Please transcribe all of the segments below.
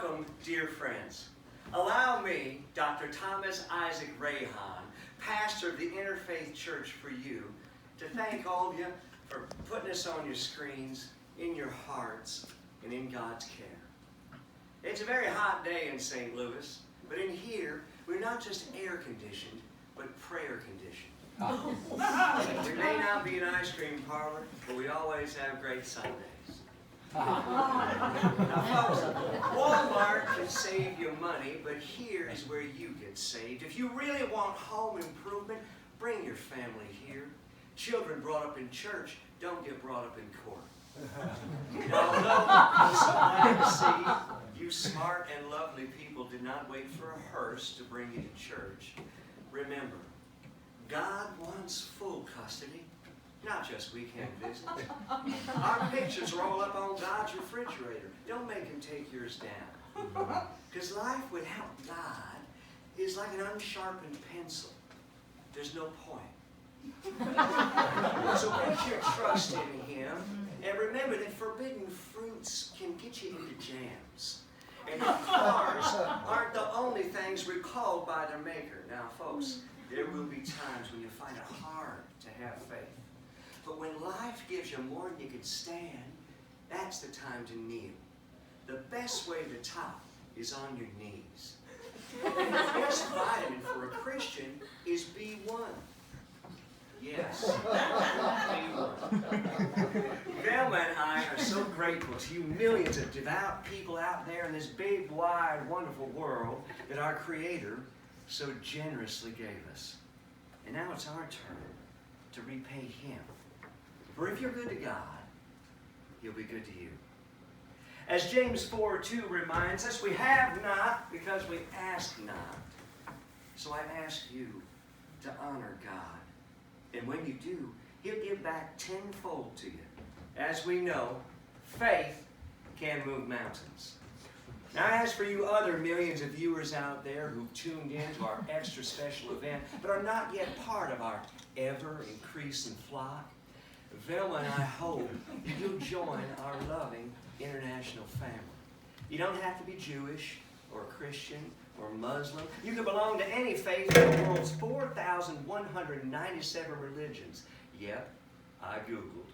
Welcome, dear friends. Allow me, Dr. Thomas Isaac Rahan, pastor of the Interfaith Church for You, to thank all of you for putting us on your screens, in your hearts, and in God's care. It's a very hot day in St. Louis, but in here, we're not just air-conditioned, but prayer-conditioned. We may not be an ice cream parlor, but we always have great Sundays. Now, folks, Walmart can save you money, but here is where you get saved. If you really want home improvement, bring your family here. Children brought up in church don't get brought up in court. And although I'm so glad to see you smart and lovely people did not wait for a hearse to bring you to church, remember, God wants full custody, not just weekend visits. Our pictures roll up on God's refrigerator. Don't make him take yours down. Because life without God is like an unsharpened pencil. There's no point. So put your trust in him, and remember that forbidden fruits can get you into jams. And cars aren't the only things recalled by their maker. Now, folks, there will be times when you find it hard to have faith. But when life gives you more than you can stand, that's the time to kneel. The best way to top is on your knees. And the best vitamin for a Christian is B1. Yes, B1. Velma and I are so grateful to you millions of devout people out there in this big, wide, wonderful world that our Creator so generously gave us. And now it's our turn to repay him. For if you're good to God, he'll be good to you. As James 4:2 reminds us, we have not because we ask not. So I ask you to honor God. And when you do, he'll give back tenfold to you. As we know, faith can move mountains. Now, as for you other millions of viewers out there who've tuned in to our extra special event, but are not yet part of our ever-increasing flock, Velma and I hope you'll join our loving international family. You don't have to be Jewish or Christian or Muslim. You can belong to any faith in the world's 4,197 religions. Yep, I Googled.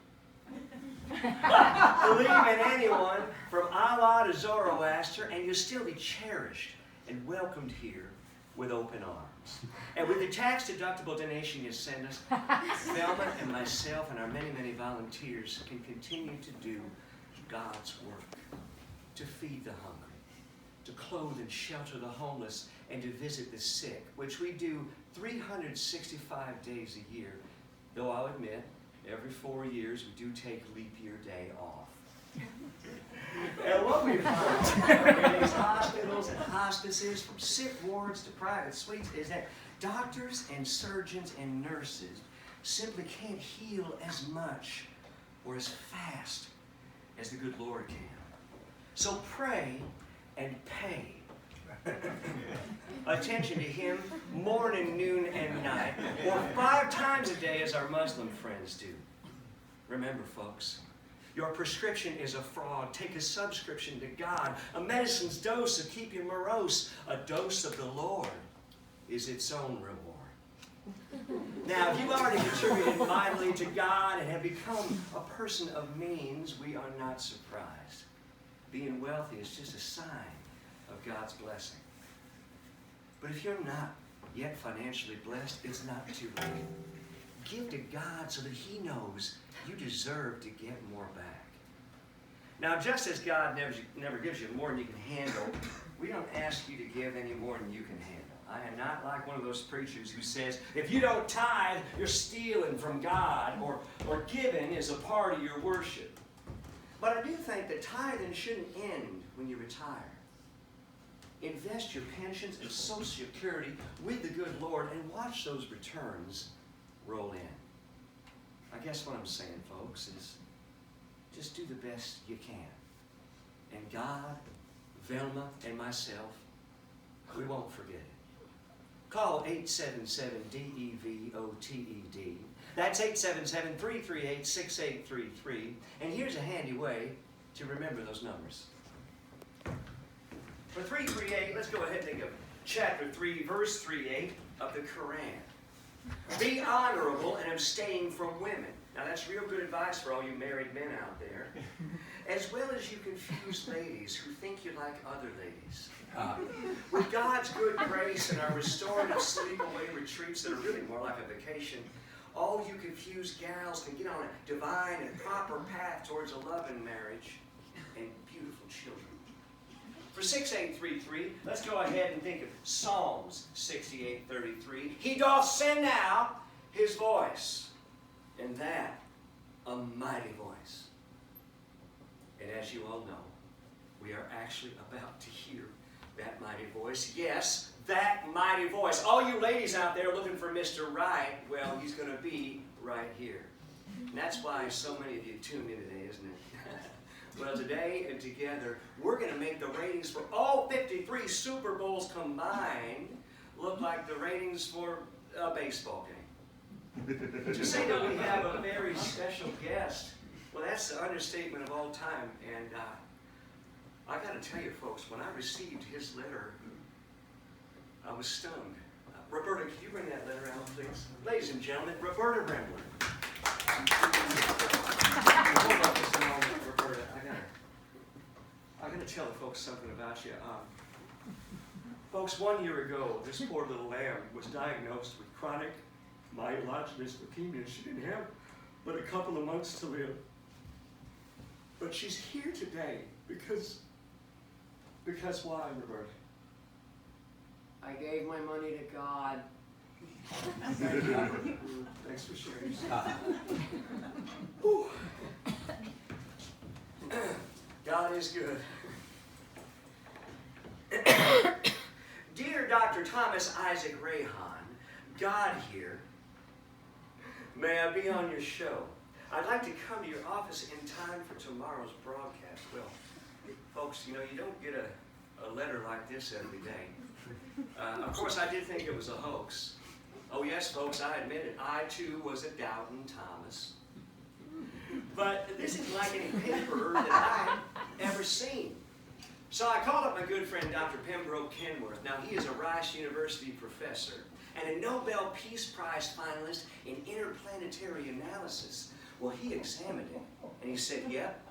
Believe in anyone from Allah to Zoroaster, and you'll still be cherished and welcomed here with open arms. And with the tax-deductible donation you send us, Velma and myself and our many, many volunteers can continue to do God's work, to feed the hungry, to clothe and shelter the homeless, and to visit the sick, which we do 365 days a year, though I'll admit, every 4 years we do take leap year day off. And what we find in these hospitals and hospices, from sick wards to private suites, is that doctors and surgeons and nurses simply can't heal as much or as fast as the good Lord can. So pray and pay attention to him morning, noon, and night, or 5 times a day as our Muslim friends do. Remember, folks, your prescription is a fraud. Take a subscription to God. A medicine's dose will keep you morose. A dose of the Lord is its own reward. Now, if you've already contributed mightily to God and have become a person of means, we are not surprised. Being wealthy is just a sign of God's blessing. But if you're not yet financially blessed, it's not too late. Give to God so that he knows you deserve to get more back. Now, just as God never gives you more than you can handle, we don't ask you to give any more than you can handle. I am not like one of those preachers who says, if you don't tithe, you're stealing from God, or giving is a part of your worship. But I do think that tithing shouldn't end when you retire. Invest your pensions and Social Security with the good Lord and watch those returns roll in. I guess what I'm saying, folks, is just do the best you can. And God, Velma, and myself, we won't forget it. Call 877-DEVOTED. That's 877-338-6833. And here's a handy way to remember those numbers. For 338, let's go ahead and think of chapter 3, verse 38 of the Quran. Be honorable and abstain from women. Now that's real good advice for all you married men out there. As well as you confused ladies who think you like other ladies. With God's good grace and our restorative sleep-away retreats that are really more like a vacation, all you confused gals can get on a divine and proper path towards a loving marriage and beautiful children. For 6833, let's go ahead and think of Psalms 68:33. He doth send out his voice, and that a mighty voice. And as you all know, we are actually about to hear that mighty voice. Yes, that mighty voice. All you ladies out there looking for Mr. Right, well, he's going to be right here. And that's why so many of you tuned in today, isn't it? Well, today and together, we're going to make the ratings for all 53 Super Bowls combined look like the ratings for a baseball game. To say that we have a very special guest, well, that's the understatement of all time. And I got to tell you, folks, when I received his letter, I was stunned. Roberta, could you bring that letter out, please? Ladies and gentlemen, Roberta Rembler. Hold up just a moment, Roberta. I got to tell the folks something about you. Folks, 1 year ago, this poor little lamb was diagnosed with chronic myelogenous leukemia. She didn't have but a couple of months to live. But she's here today because why, Roberta? I gave my money to God. Thank you. Thanks for sharing. God is good. Dear Dr. Thomas Isaac Rahan, God here, may I be on your show? I'd like to come to your office in time for tomorrow's broadcast. Well, folks, you know, you don't get a letter like this every day. Of course, I did think it was a hoax. Oh yes, folks, I admit it. I, too, was a doubting Thomas. But this isn't like any paper that I've ever seen. So I called up my good friend, Dr. Pembroke Kenworth. Now, he is a Rice University professor and a Nobel Peace Prize finalist in interplanetary analysis. Well, he examined it, and he said, yep,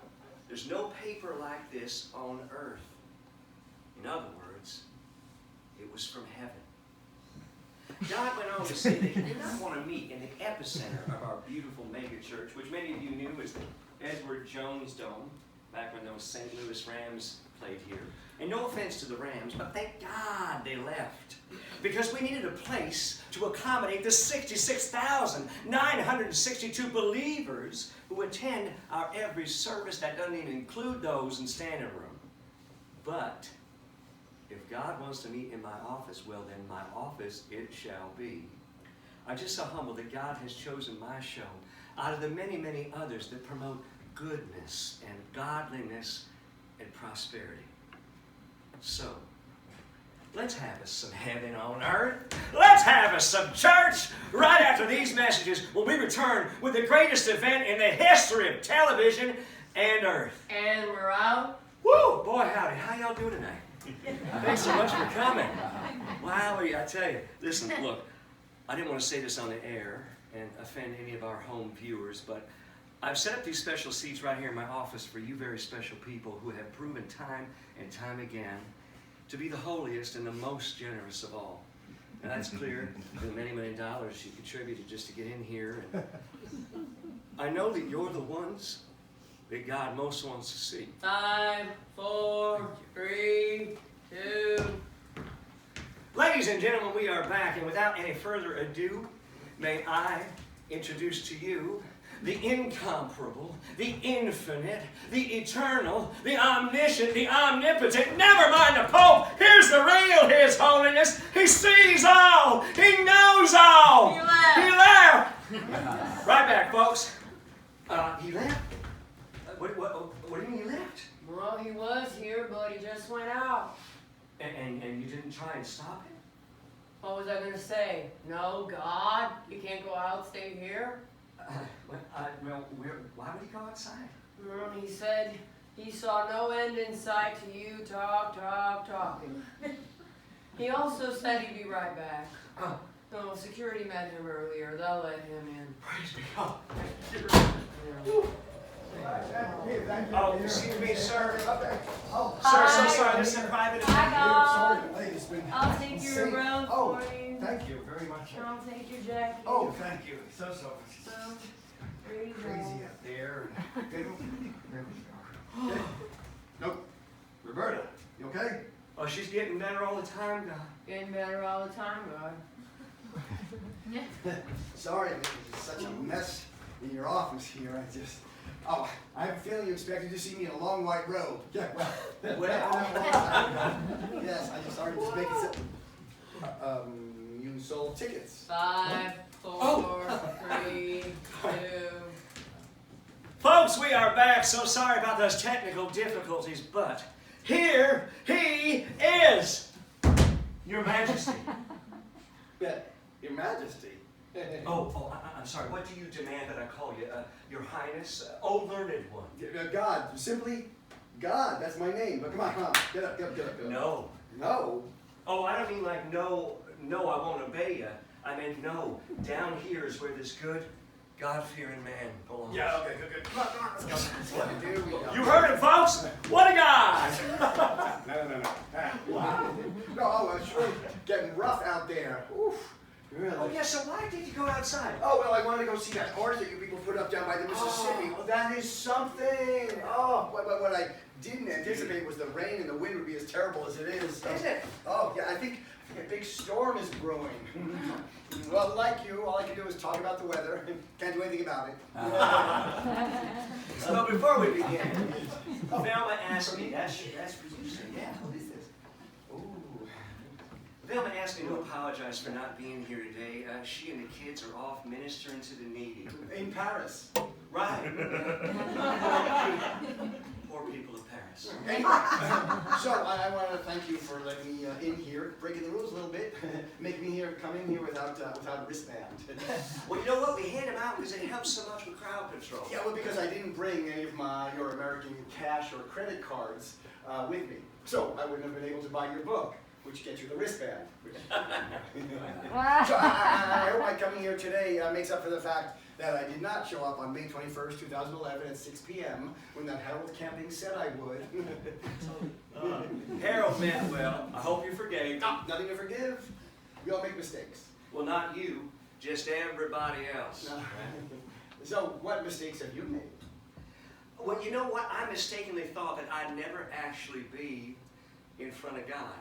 there's no paper like this on Earth. In other words, it was from heaven. God went on to say that he did not want to meet in the epicenter of our beautiful megachurch, which many of you knew as the Edward Jones Dome, back when those St. Louis Rams played here. And no offense to the Rams, but thank God they left. Because we needed a place to accommodate the 66,962 believers who attend our every service. That doesn't even include those in standing room. But if God wants to meet in my office, well then my office it shall be. I'm just so humbled that God has chosen my show out of the many, many others that promote goodness and godliness and prosperity. So, let's have us some heaven on earth. Let's have us some church. Right after these messages, when we return with the greatest event in the history of television and earth. And we're out. Woo! Boy, howdy. How y'all doing tonight? Thanks so much for coming. Wow, I tell you. Listen, look, I didn't want to say this on the air and offend any of our home viewers, but I've set up these special seats right here in my office for you very special people who have proven time and time again to be the holiest and the most generous of all. And that's clear for the many, many dollars you contributed just to get in here. And I know that you're the ones that God most wants to see. 5, 4, 3, 2. Ladies and gentlemen, we are back, and without any further ado, may I introduce to you the incomparable, the infinite, the eternal, the omniscient, the omnipotent, never mind the Pope, here's the real His Holiness. He sees all, He knows all. He left. He left. Right back, folks. He left? What do you mean he left? Well, he was here, but he just went out. And you didn't try and stop him? What was I going to say? No, God, you can't go out, stay here? Why would he go outside? Well, he said He saw no end in sight to you talking. He also said he'd be right back. No, security met him earlier. They'll let him in. Praise be God. Yeah. Oh, excuse me, sir. Oh, Sir, so Hi. sorry. This is a private Hi, event. God. Sorry, it's been I'll take your insane. umbrella Oh, for you. thank you very much. I'll take your jacket. Oh, thank you. So So, there you go. crazy out there. Nope. Roberta, you okay? Oh, she's getting better all the time, God. Getting better all the time, God. Sorry, it's such a mess in your office here. I have a feeling you expected to see me in a long white robe. Yeah, well, yes, I just started to make it so. You sold tickets. 5, 4, 3, 2. Folks, we are back. So sorry about those technical difficulties, but here he is, Your Majesty. Your Majesty. I'm sorry. What do you demand that I call you? Your Highness? Oh, learned one. God, simply God. That's my name. But come on. Get up. No. No. Oh, I don't mean like no, I won't obey you. I meant no. Down here is where this good, God-fearing man belongs. Yeah, okay, good. Come on, let's go. Here we go. You heard it, folks? What a guy! No, sure, getting rough out there. Oof, really. Oh, yeah, so why did you go outside? Oh, well, I wanted to go see that horse that you people put up down by the Mississippi. Oh, that is something. Oh, but what I didn't anticipate was the rain and the wind would be as terrible as it is. Is it? Oh, yeah, I think a big storm is brewing. Well, like you, all I can do is talk about the weather. Can't do anything about it. So before we begin, Velma asked me, that's what you said, yeah, what is this? Ooh. Velma asked me to apologize for not being here today. She and the kids are off ministering to the needy. In Paris. Right. Poor people of Paris. Anyway, so I want to thank you for letting me in here, breaking the rules a little bit, making me come in here without a wristband. Well, you know what? We hand them out because it helps so much with crowd control. Yeah, well, because I didn't bring any of your American cash or credit cards with me, so I wouldn't have been able to buy your book, which gets you the wristband. So I hope my coming here today makes up for the fact that I did not show up on May 21st, 2011 at 6 p.m. when that Harold Camping said I would. Harold meant well. I hope you forgave. No, nothing to forgive. We all make mistakes. Well, not you, just everybody else. So, what mistakes have you made? Well, you know what? I mistakenly thought that I'd never actually be in front of God.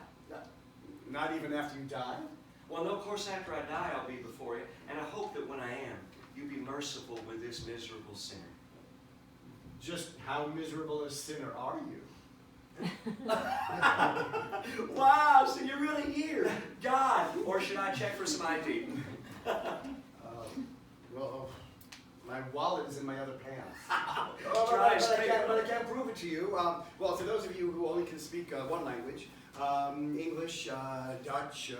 Not even after you die? Well, no, of course, after I die, I'll be before you. And I hope that when I am, you be merciful with this miserable sinner. Just how miserable a sinner are you? Wow, so you're really here. God, or should I check for some ID? Well, my wallet is in my other pants. Try but I can't prove it to you. Well, to those of you who only can speak one language, English, Dutch,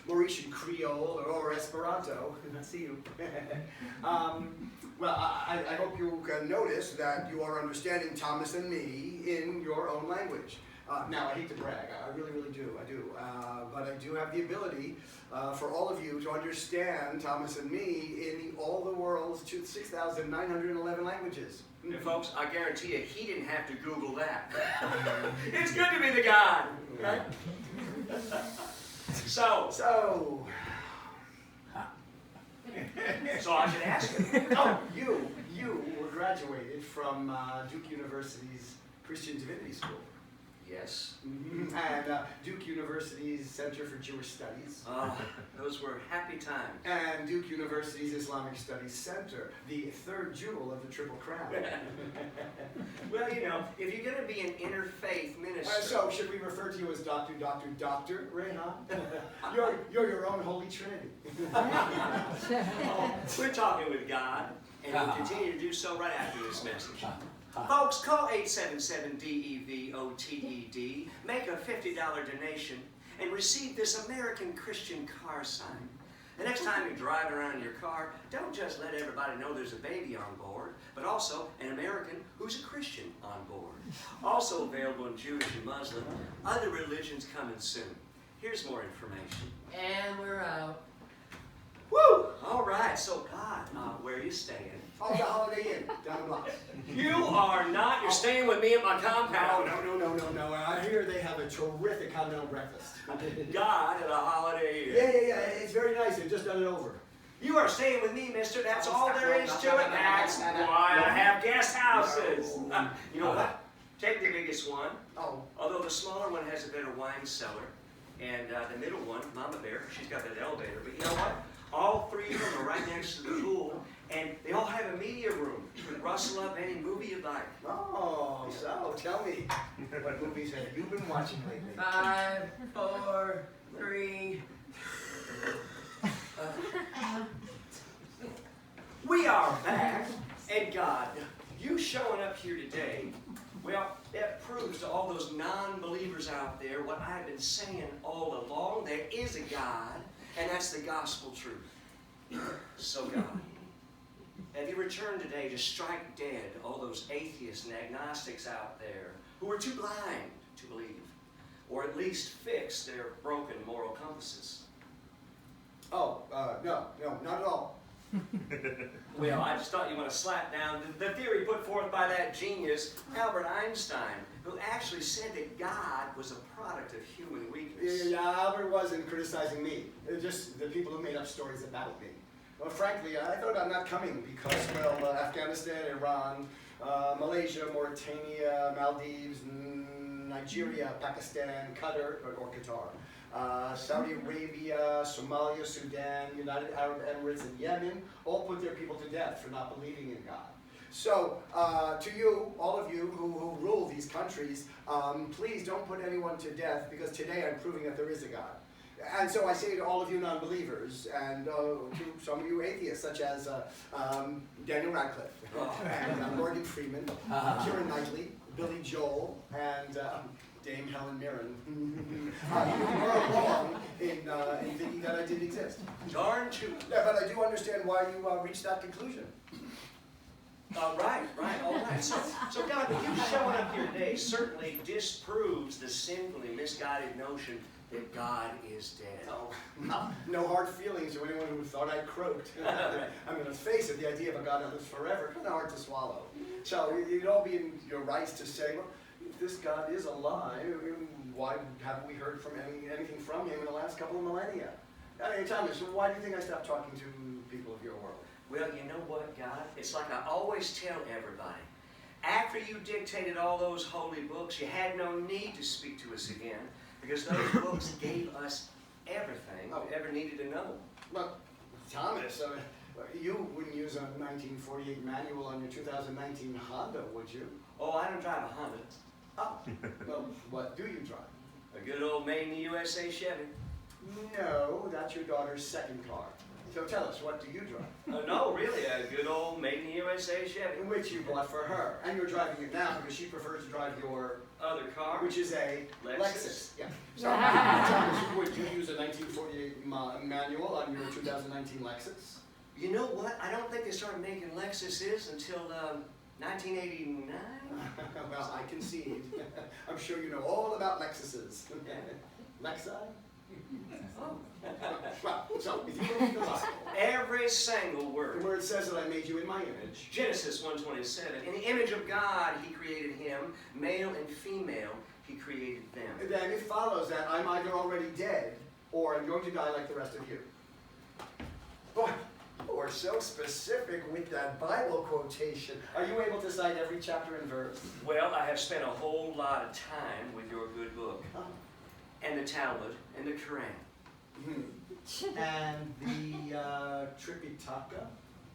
Mauritian Creole, or Esperanto. I see you. Well, I hope you can notice that you are understanding Thomas and me in your own language. Now, I hate to brag, I really, really do, but I do have the ability for all of you to understand Thomas and me in all the world's 6,911 languages. And folks, I guarantee you, he didn't have to Google that. It's good to be the God, right? So I should ask you. Oh, you were graduated from Duke University's Christian Divinity School. Yes. And Duke University's Center for Jewish Studies. Those were happy times. And Duke University's Islamic Studies Center, the third jewel of the Triple Crown. Well, you know, if you're going to be an interfaith minister... So, should we refer to you as Dr. Rehan? You're your own Holy Trinity. We're talking with God, and we'll continue to do so right after this message. Folks, call The next time you're driving around in your car, don't just let everybody know there's a baby on board, but also an American who's a Christian on board. Also available in Jewish and Muslim, other religions coming soon. Here's more information. And we're out. Woo! All right, so God, where are you staying? Oh, the Holiday Inn, down the block. You are not. You're staying with me at my compound. No. I hear they have a terrific continental breakfast. God at a Holiday Inn. Yeah. It's very nice. They've just done it over. You are staying with me, mister. That's all there is to it. That's why I have guest houses. You know what? Take the biggest one. Oh. Although the smaller one has a better wine cellar. And the middle one, Mama Bear, she's got that elevator. But you know what? All three of them are right next to the pool. And they all have a media room. You can rustle up any movie you'd like. Oh, so tell me, what movies have you been watching lately? 5, 4, 3. We are back, and God, you showing up here today, well, that proves to all those non-believers out there what I've been saying all along. There is a God, and that's the gospel truth. So God, have you returned today to strike dead all those atheists and agnostics out there who are too blind to believe, or at least fix their broken moral compasses? Oh, no, not at all. Well, I just thought you want to slap down the theory put forth by that genius, Albert Einstein, who actually said that God was a product of human weakness. Yeah, Albert wasn't criticizing me. It was just the people who made up stories about me. Well, frankly, I thought I'm not coming because, well, Afghanistan, Iran, Malaysia, Mauritania, Maldives, Nigeria, Pakistan, Qatar, or Qatar, Saudi Arabia, Somalia, Sudan, United Arab Emirates, and Yemen all put their people to death for not believing in God. So, to you, all of you who rule these countries, please don't put anyone to death because today I'm proving that there is a God. And so I say to all of you non-believers and to some of you atheists, such as Daniel Radcliffe, and Morgan Freeman, Keira Knightley, Billy Joel, and Dame Helen Mirren. You were wrong in thinking that I did exist. Darn too. Yeah, but I do understand why you reached that conclusion. Right, all right. So God, you showing up here today certainly disproves the sinfully misguided notion that God is dead. Oh, no hard feelings to anyone who thought I croaked. I mean, let's face it, the idea of a God that lives forever, kind of hard to swallow. So you'd all be in your rights to say, well, if this God is alive, why haven't we heard from anything from him in the last couple of millennia? I mean, Thomas, why do you think I stopped talking to people of your world? Well, you know what, God? It's like I always tell everybody. After you dictated all those holy books, you had no need to speak to us again, because those books gave us everything we ever needed to know. Well, Thomas, you wouldn't use a 1948 manual on your 2019 Honda, would you? Oh, I don't drive a Honda. Oh, well, what do you drive? A good old made in the USA Chevy. No, that's your daughter's second car. So tell us, what do you drive? No, really, a good old made in the USA Chevy. Which you bought for her. And you're driving it now because she prefers to drive your other car. Which is a Lexus. Yeah. So, Thomas, would you use a 1948 manual on your 2019 Lexus? You know what? I don't think they started making Lexuses until 1989. Well, I concede. I'm sure you know all about Lexuses. Lexi? Oh. Well, so if you believe the Bible, every single word. where it says that I made you in my image. Genesis 1:27. In the image of God, he created him, male and female, he created them. And then it follows that I'm either already dead or I'm going to die like the rest of you. Boy, you're so specific with that Bible quotation. Are you able to cite every chapter and verse? Well, I have spent a whole lot of time with your good book, and the Talmud, and the Quran. And the Tripitaka?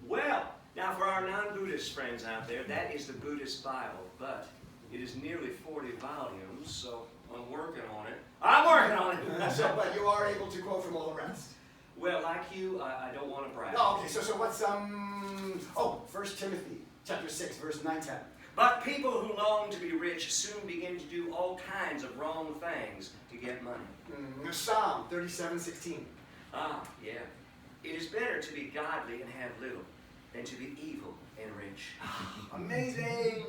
Well, now for our non-Buddhist friends out there, that is the Buddhist Bible, but it is nearly 40 volumes, so I'm working on it. I'm working on it! So, but you are able to quote from all the rest? Well, like you, I don't want to brag. Oh, okay, so what's, 1 Timothy, chapter 6, verse 9-10. But people who long to be rich soon begin to do all kinds of wrong things to get money. Psalm 37:16. Ah, yeah. It is better to be godly and have little than to be evil and rich. Amazing!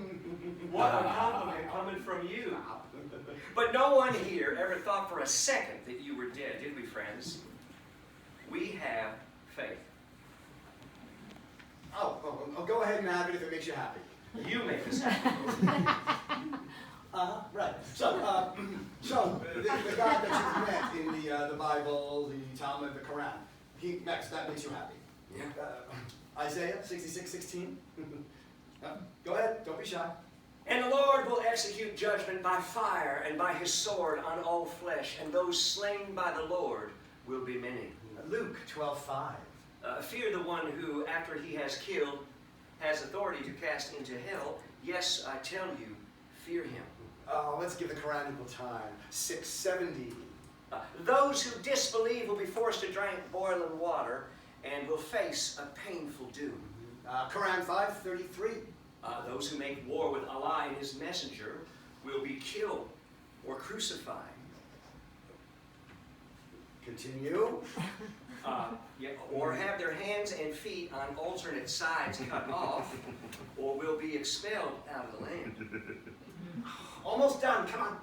What a compliment coming from you. But no one here ever thought for a second that you were dead, did we, friends? We have faith. Oh, go ahead and have it if it makes you happy. You make us happy. Right. So, the God that you've met in the Bible, the Talmud, the Quran, that makes you happy. Yeah. Isaiah 66:16. Go ahead, don't be shy. And the Lord will execute judgment by fire and by his sword on all flesh, and those slain by the Lord will be many. Luke 12:5. Fear the one who, after he has killed, has authority to cast into hell. Yes, I tell you, fear him. Let's give the Quran equal time. 6:70. Those who disbelieve will be forced to drink boiling water and will face a painful doom. Quran 5:33. Those who make war with Allah and his messenger will be killed or crucified. Continue. Or have their hands and feet on alternate sides cut off, or will be expelled out of the land. Almost done, come on.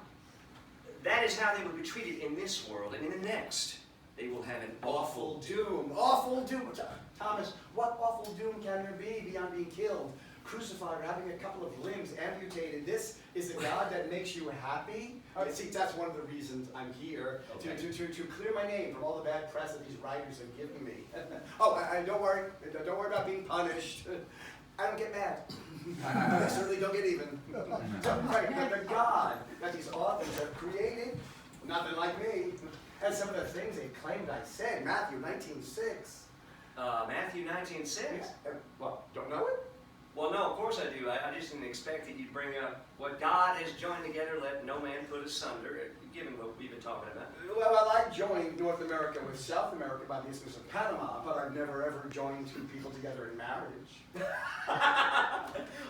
That is how they will be treated in this world, and in the next, they will have an Awful doom. Awful doom. Thomas, what awful doom can there be beyond being killed, crucified, or having a couple of limbs amputated? This is a God that makes you happy? See, that's one of the reasons I'm here, Okay. to clear my name from all the bad press that these writers have given me. And don't worry about being punished. I don't get mad. I certainly don't get even. The God that these authors have created, nothing like me. And some of the things they claimed I said, Matthew 19:6. Matthew 19:6? Well, don't know it? Well, no, of course I do. I just didn't expect that you'd bring up what God has joined together, let no man put asunder, given what we've been talking about. Well, I joined North America with South America by the Isthmus of Panama, but I've never ever joined two people together in marriage.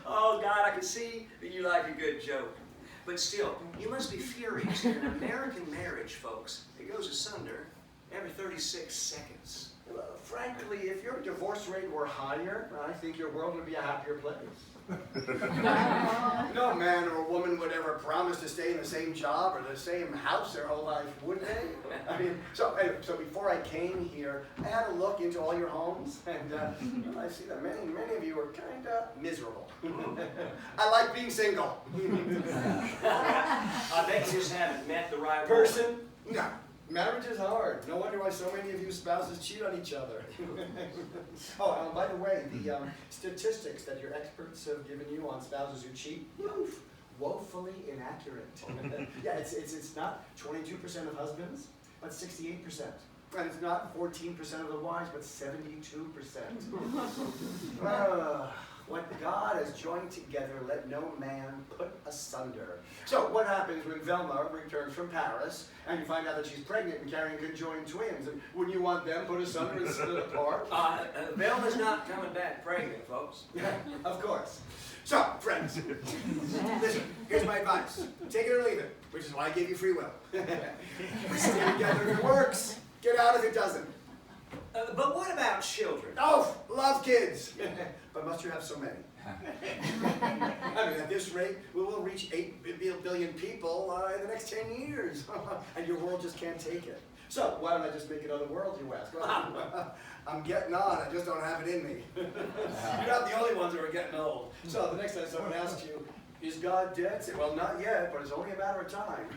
Oh, God, I can see that you like a good joke. But still, you must be furious that an American marriage, folks, it goes asunder every 36 seconds. Well, frankly, if your divorce rate were higher, I think your world would be a happier place. No man or woman would ever promise to stay in the same job or the same house their whole life, would they? I mean, so before I came here, I had a look into all your homes, and I see that many of you are kind of miserable. I like being single. I bet you just haven't met the right Person? No. Marriage is hard. No wonder why so many of you spouses cheat on each other. By the way, the statistics that your experts have given you on spouses who cheat, woefully inaccurate. Yeah, it's not 22% of husbands, but 68%. And it's not 14% of the wives, but 72%. What God has joined together, let no man put asunder. So what happens when Velma returns from Paris and you find out that she's pregnant and carrying conjoined twins? And wouldn't you want them put asunder and split apart? Velma's not coming back pregnant, folks. Of course. So, friends, listen, here's my advice. Take it or leave it, which is why I gave you free will. Stay together if it works. Get out if it doesn't. But what about children? Oh, love kids. But must you have so many? I mean, at this rate, we will reach 8 billion people in the next 10 years. And your world just can't take it. So, why don't I just make another world, you ask? Well, I'm getting on, I just don't have it in me. You're not the only ones who are getting old. So, the next time someone asks you, is God dead? Say, well, not yet, but it's only a matter of time.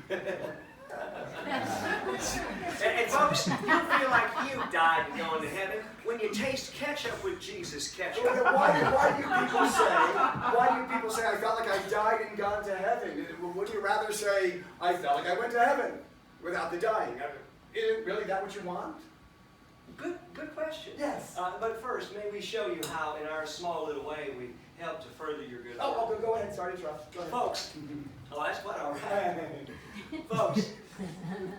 And folks, you feel like you died and going to heaven when you taste ketchup with Jesus ketchup. Why do people say I felt like I died and gone to heaven? Wouldn't you rather say I felt like I went to heaven without the dying? Isn't really that what you want? Good question. Yes. But first, may we show you how, in our small little way, we help to further your good work. Go ahead. Sorry to interrupt. Go ahead. Folks, that's quite all right. Folks,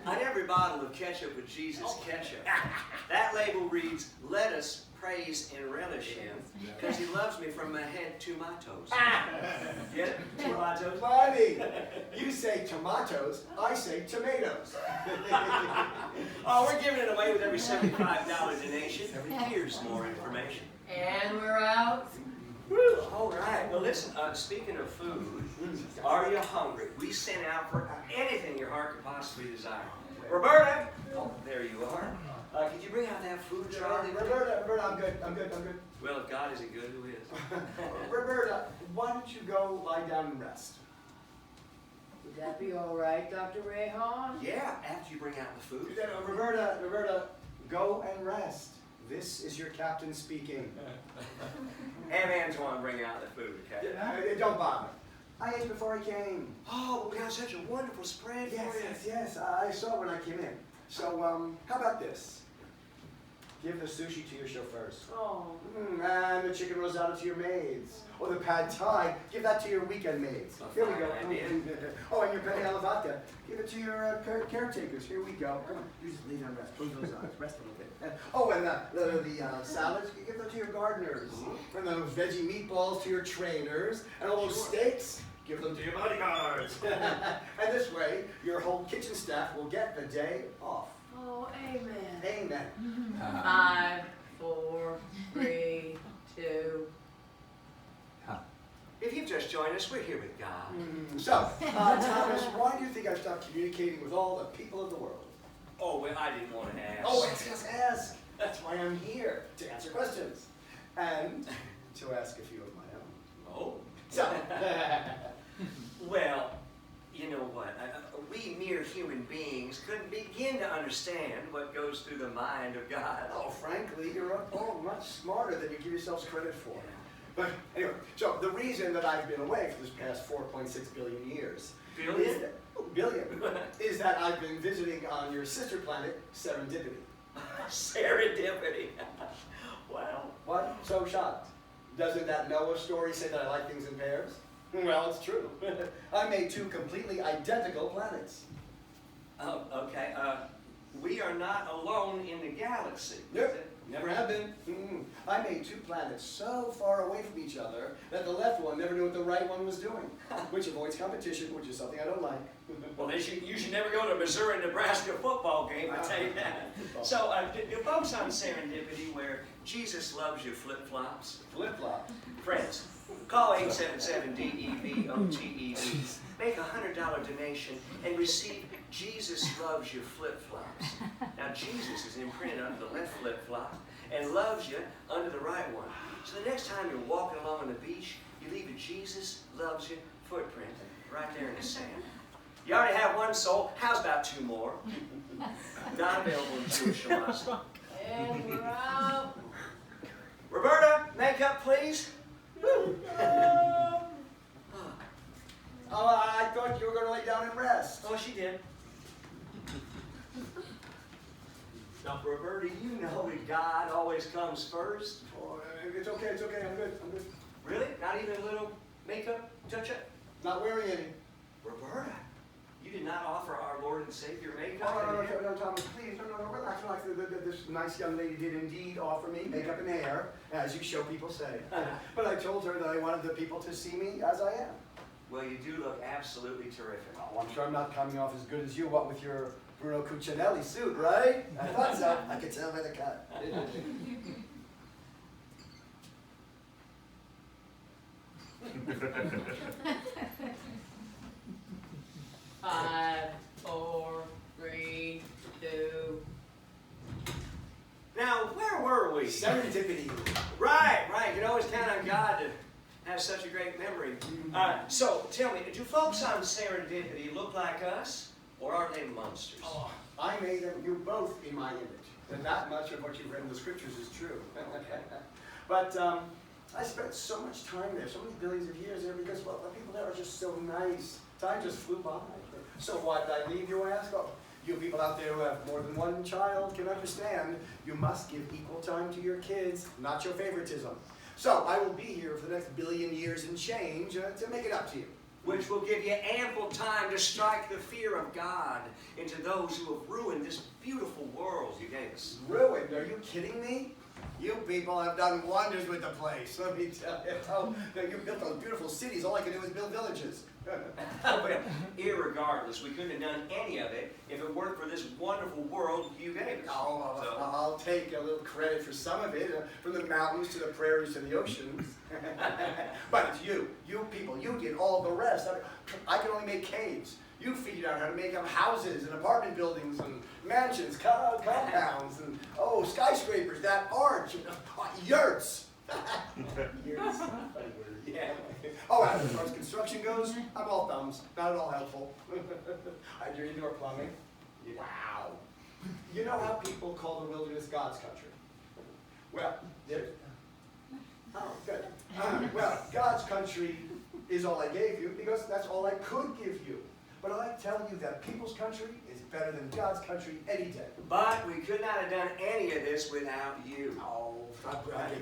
on every bottle of ketchup with Jesus ketchup, that label reads, "Let us praise and relish him because he loves me from my head to my toes. Get it? Tomatoes. Funny. You say tomatoes, I say tomatoes. Oh, we're giving it away with every $75 donation. Here's more information. And we're out. Woo. All right. Well, listen, speaking of food, are you hungry? We sent out for anything your heart could possibly desire. Roberta! Oh, there you are. Could you bring out that food, Charlie? Roberta, I'm good. Well, if God isn't good, who is? Roberta, why don't you go lie down and rest? Would that be all right, Dr. Rayhan? Yeah, after you bring out the food. Roberta, go and rest. This is your captain speaking. Have Antoine bring out the food, okay? Don't bother. I ate before I came. Oh, we got such a wonderful spread for you. Yes. I saw when I came in. So, how about this? Give the sushi to your chauffeurs. Oh. And the chicken risotto to your maids. Or the pad thai, give that to your weekend maids. Here we go. Oh, and your penne alla vodka, give it to your caretakers. Here we go. Come on, you just leave them rest. Close those eyes. Rest a little bit. Oh, and the salads, give them to your gardeners. And those veggie meatballs to your trainers. And all those steaks, give them to your bodyguards. And this way, your whole kitchen staff will get the day off. Oh, amen. Amen. 5, 4, 3, 2. If you've just joined us, we're here with God. So, Thomas, why do you think I stopped communicating with all the people of the world? Oh, well, I didn't want to ask. Oh, just ask. That's why I'm here, to answer questions. And to ask a few of my own. Oh. So, Well, you know what? We mere human beings couldn't begin to understand what goes through the mind of God. oh, frankly, you're all much smarter than you give yourselves credit for. But anyway, so the reason that I've been away for this past 4.6 billion years is that I've been visiting on your sister planet, Serendipity. Serendipity. Wow. What? So shocked? Doesn't that Noah story say that I like things in pairs? Well, it's true. I made 2 completely identical planets. Oh, okay. We are not alone in the galaxy. Yep. Never have been. I made 2 planets so far away from each other that the left one never knew what the right one was doing, which avoids competition, which is something I don't like. Well, you should never go to a Missouri-Nebraska football game, I tell you that. So, do folks on Serendipity wear Jesus Loves You flip-flops? Flip-flop. Friends, call 877-DEVOTEV. Make a $100 donation and receive Jesus Loves You flip-flops. Now, Jesus is imprinted under the left flip-flop and loves you under the right one. So the next time you're walking along on the beach, you leave a Jesus Loves You footprint right there in the sand. You already have 1 soul. How's about 2 more? Not available in Jewish Shemasa. And we're out. Roberta, makeup, please. Oh, I thought you were going to lay down and rest. Oh, she did. Now, Roberta, you know that God always comes first. Oh, it's okay, I'm good. Really? Not even a little makeup touch-up? Not wearing any. Roberta, you did not offer our Lord and Savior makeup? No, Thomas, please, no, relax. This nice young lady did indeed offer me makeup and hair, as you show people say. But I told her that I wanted the people to see me as I am. Well, you do look absolutely terrific. Oh, I'm sure I'm not coming off as good as you, what with your Bruno Cuccinelli suit, right? I thought so. I could tell by the cut. 5, 4, 3, 2. Now, where were we? Serendipity. Right. You can always count on God to have such a great memory. So, tell me, do folks on Serendipity look like us, or are they monsters? Oh, I made them, you both in my image. And that much of what you've read in the scriptures is true. But I spent so much time there, so many billions of years there, because, well, the people there are just so nice. Time just flew by. So why did I leave, you ask? Oh, you people out there who have more than 1 child can understand you must give equal time to your kids, not your favoritism. So I will be here for the next billion years and change to make it up to you. Which will give you ample time to strike the fear of God into those who have ruined this beautiful world you gave us. Ruined? Are you kidding me? You people have done wonders with the place, let me tell you. Oh, you built those beautiful cities. All I could do was build villages. But irregardless, we couldn't have done any of it if it weren't for this wonderful world you gave us. Oh, So- I'll take a little credit for some of it, from the mountains to the prairies to the oceans. But it's you people, you did all the rest. I can only make caves. You figured out how to make them houses and apartment buildings and mansions, compounds, and skyscrapers, that arch, and, yurts. Yurts, funny word. Yeah. Oh, as far as construction goes, I'm all thumbs, not at all helpful. I do indoor plumbing. Wow. You know how people call the wilderness God's country? Well, good. Well, God's country is all I gave you because that's all I could give you. But I tell you that people's country is better than God's country any day. But we could not have done any of this without you. Oh, stop bragging.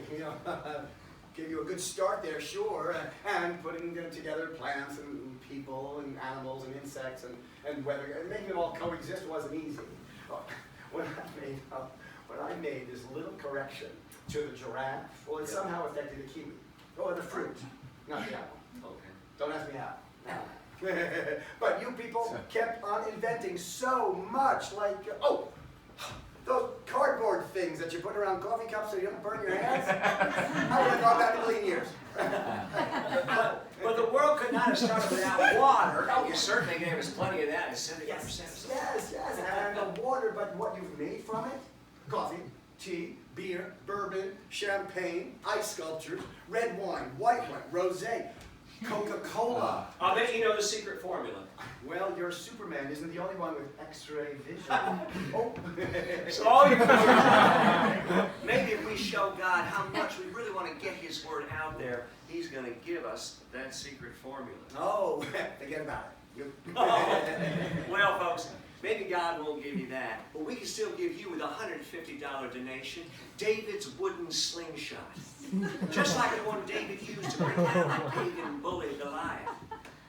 Give you a good start there, sure, and putting together plants and people and animals and insects and weather, and making them all coexist wasn't easy. When I made this little correction to the giraffe, well, it somehow affected the kiwi. Oh, the fruit, not the apple. Okay. Don't ask me how. But you people kept on inventing so much, like, those cardboard things that you put around coffee cups so you don't burn your hands. I would have thought that in a million years. But the world could not have started without water. You certainly gave us plenty of that. 75%. Yes, and the water, but what you've made from it? Coffee, tea, beer, bourbon, champagne, ice sculptures, red wine, white wine, rosé, Coca-Cola. I'll bet you know the secret formula. Well, your Superman isn't the only one with X-ray vision. So all you can maybe if we show God how much we really want to get His word out there, He's going to give us that secret formula. Oh, forget about it. Well, folks, maybe God won't give you that, but we can still give you with a $150 donation David's wooden slingshot. Just like the one David used to bring down the pagan bully Goliath.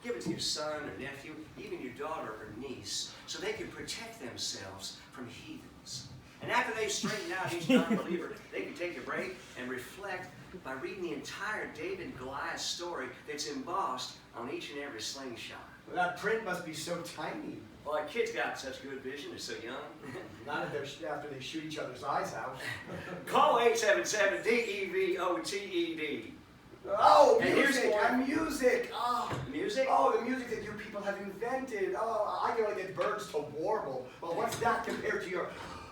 Give it to your son or nephew, even your daughter or niece, so they can protect themselves from heathens. And after they've straightened out each non-believer, they can take a break and reflect by reading the entire David and Goliath story that's embossed on each and every slingshot. Well, that print must be so tiny. Well, our kids got such good vision, they're so young. Not after they shoot each other's eyes out. Call 877-DEVOTED. Oh, And here's music! more. And music! Oh, Music? oh, the music that you people have invented. Oh, I can only get birds to warble. Well, what's that compared to your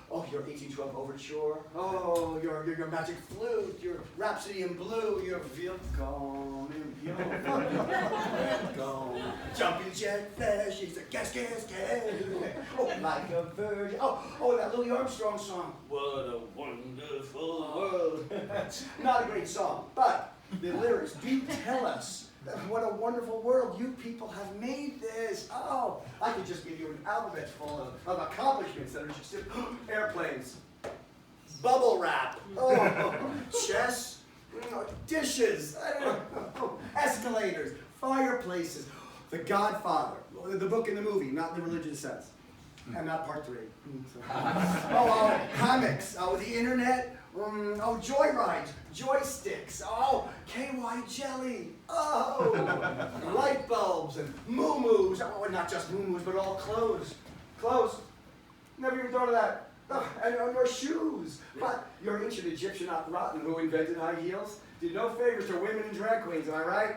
1812 overture? Oh, your magic flute, your Rhapsody in Blue, your Willkommen in Willkommen. Jumping jetfish, it's a gas. Oh, like a virgin. Oh, that Louis Armstrong song. What a wonderful world. Not a great song, but the lyrics do tell us what a wonderful world you people have made this. Oh, I could just give you an alphabet full of accomplishments that are just airplanes, bubble wrap, chess, dishes, escalators, fireplaces, The Godfather, the book and the movie, not in the religious sense, and not part 3. Comics, the internet. Joyrides, joysticks, KY jelly, light bulbs and moo-moos, not just moo-moos, but all clothes. Never even thought of that. And your shoes. But your ancient Egyptian Rotten, who invented high heels, did no favors to women and drag queens, am I right?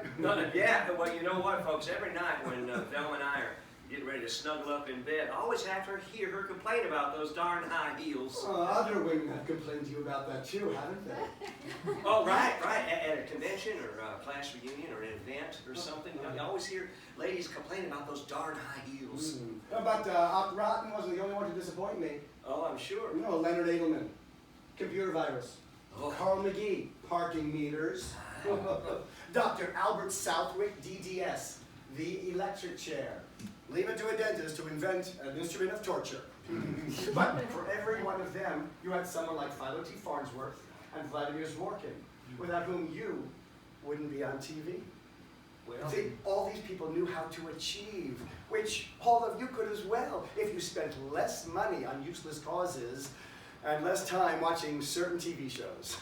Yeah, well, you know what, folks? Every night when Velma and I are getting ready to snuggle up in bed, I always have to hear her complain about those darn high heels. Other women have complained to you about that too, haven't they? Oh, right. At a convention or a class reunion or an event or something, you always hear ladies complain about those darn high heels. But Rotten wasn't the only one to disappoint me. Oh, I'm sure. You know, Leonard Edelman, computer virus. Oh. Carl McGee, parking meters. Dr. Albert Southwick, DDS, the electric chair. Leave it to a dentist to invent an instrument of torture. But for every one of them, you had someone like Philo T. Farnsworth and Vladimir Zworykin, without whom you wouldn't be on TV. Well, See, all these people knew how to achieve, which all of you could as well. If you spent less money on useless causes, and less time watching certain TV shows.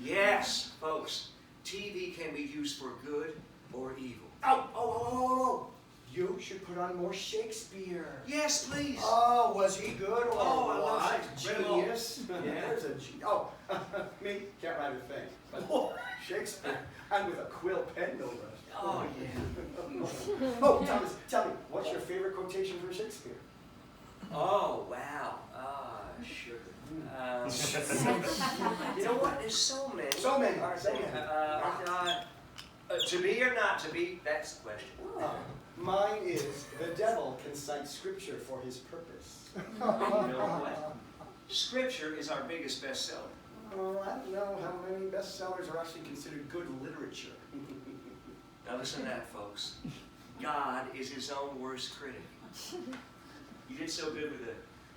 Yes, folks, TV can be used for good or evil. Oh. You should put on more Shakespeare. Yes, please. Oh, was he good or Oh, I love what? Shakespeare. Genius. Yeah. There's a oh, me can't write a thing. But Shakespeare, and with a quill pen, no less. Oh, yeah. Oh, Thomas, tell me, what's your favorite quotation from Shakespeare? Oh, wow. Sure. You know what? There's so many. So many. All right, Say it. to be or not to be, that's the question. Mine is, the devil can cite scripture for his purpose. You know what? Scripture is our biggest bestseller. Oh, I don't know how many bestsellers are actually considered good literature. Now listen to that, folks. God is his own worst critic. You did so good with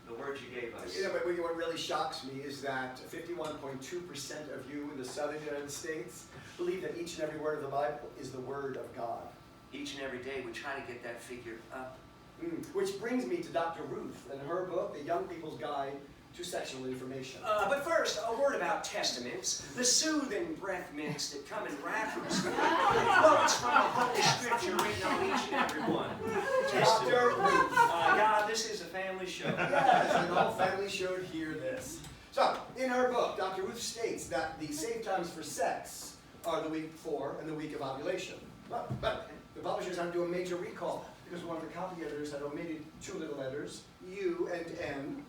the words you gave us. You know, but what really shocks me is that 51.2% of you in the southern United States believe that each and every word of the Bible is the word of God. Each and every day we try to get that figure up. Which brings me to Dr. Ruth and her book, The Young People's Guide to Sexual Information. But first, a word about testaments, the soothing breath mints that come in wrappers. Quotes from the Holy Scripture written on each and every one. Dr. Ruth. God, this is a family show. Yes, and all families should hear this. So, in her book, Dr. Ruth states that the safe times for sex are the week before and the week of ovulation. But the publishers had to do a major recall because one of the copy editors had omitted two little letters, U and N.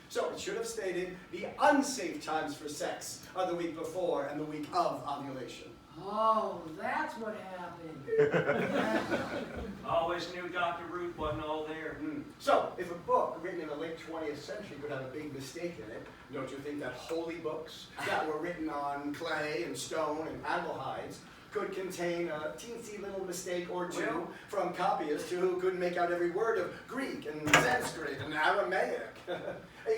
So it should have stated the unsafe times for sex are the week before and the week of ovulation. Oh, that's what happened. Always knew Dr. Ruth wasn't all there. So, if a book written in the late 20th century could have a big mistake in it, don't you think that holy books that were written on clay and stone and animal hides could contain a teensy little mistake or two from copyists who couldn't make out every word of Greek and Sanskrit and Aramaic?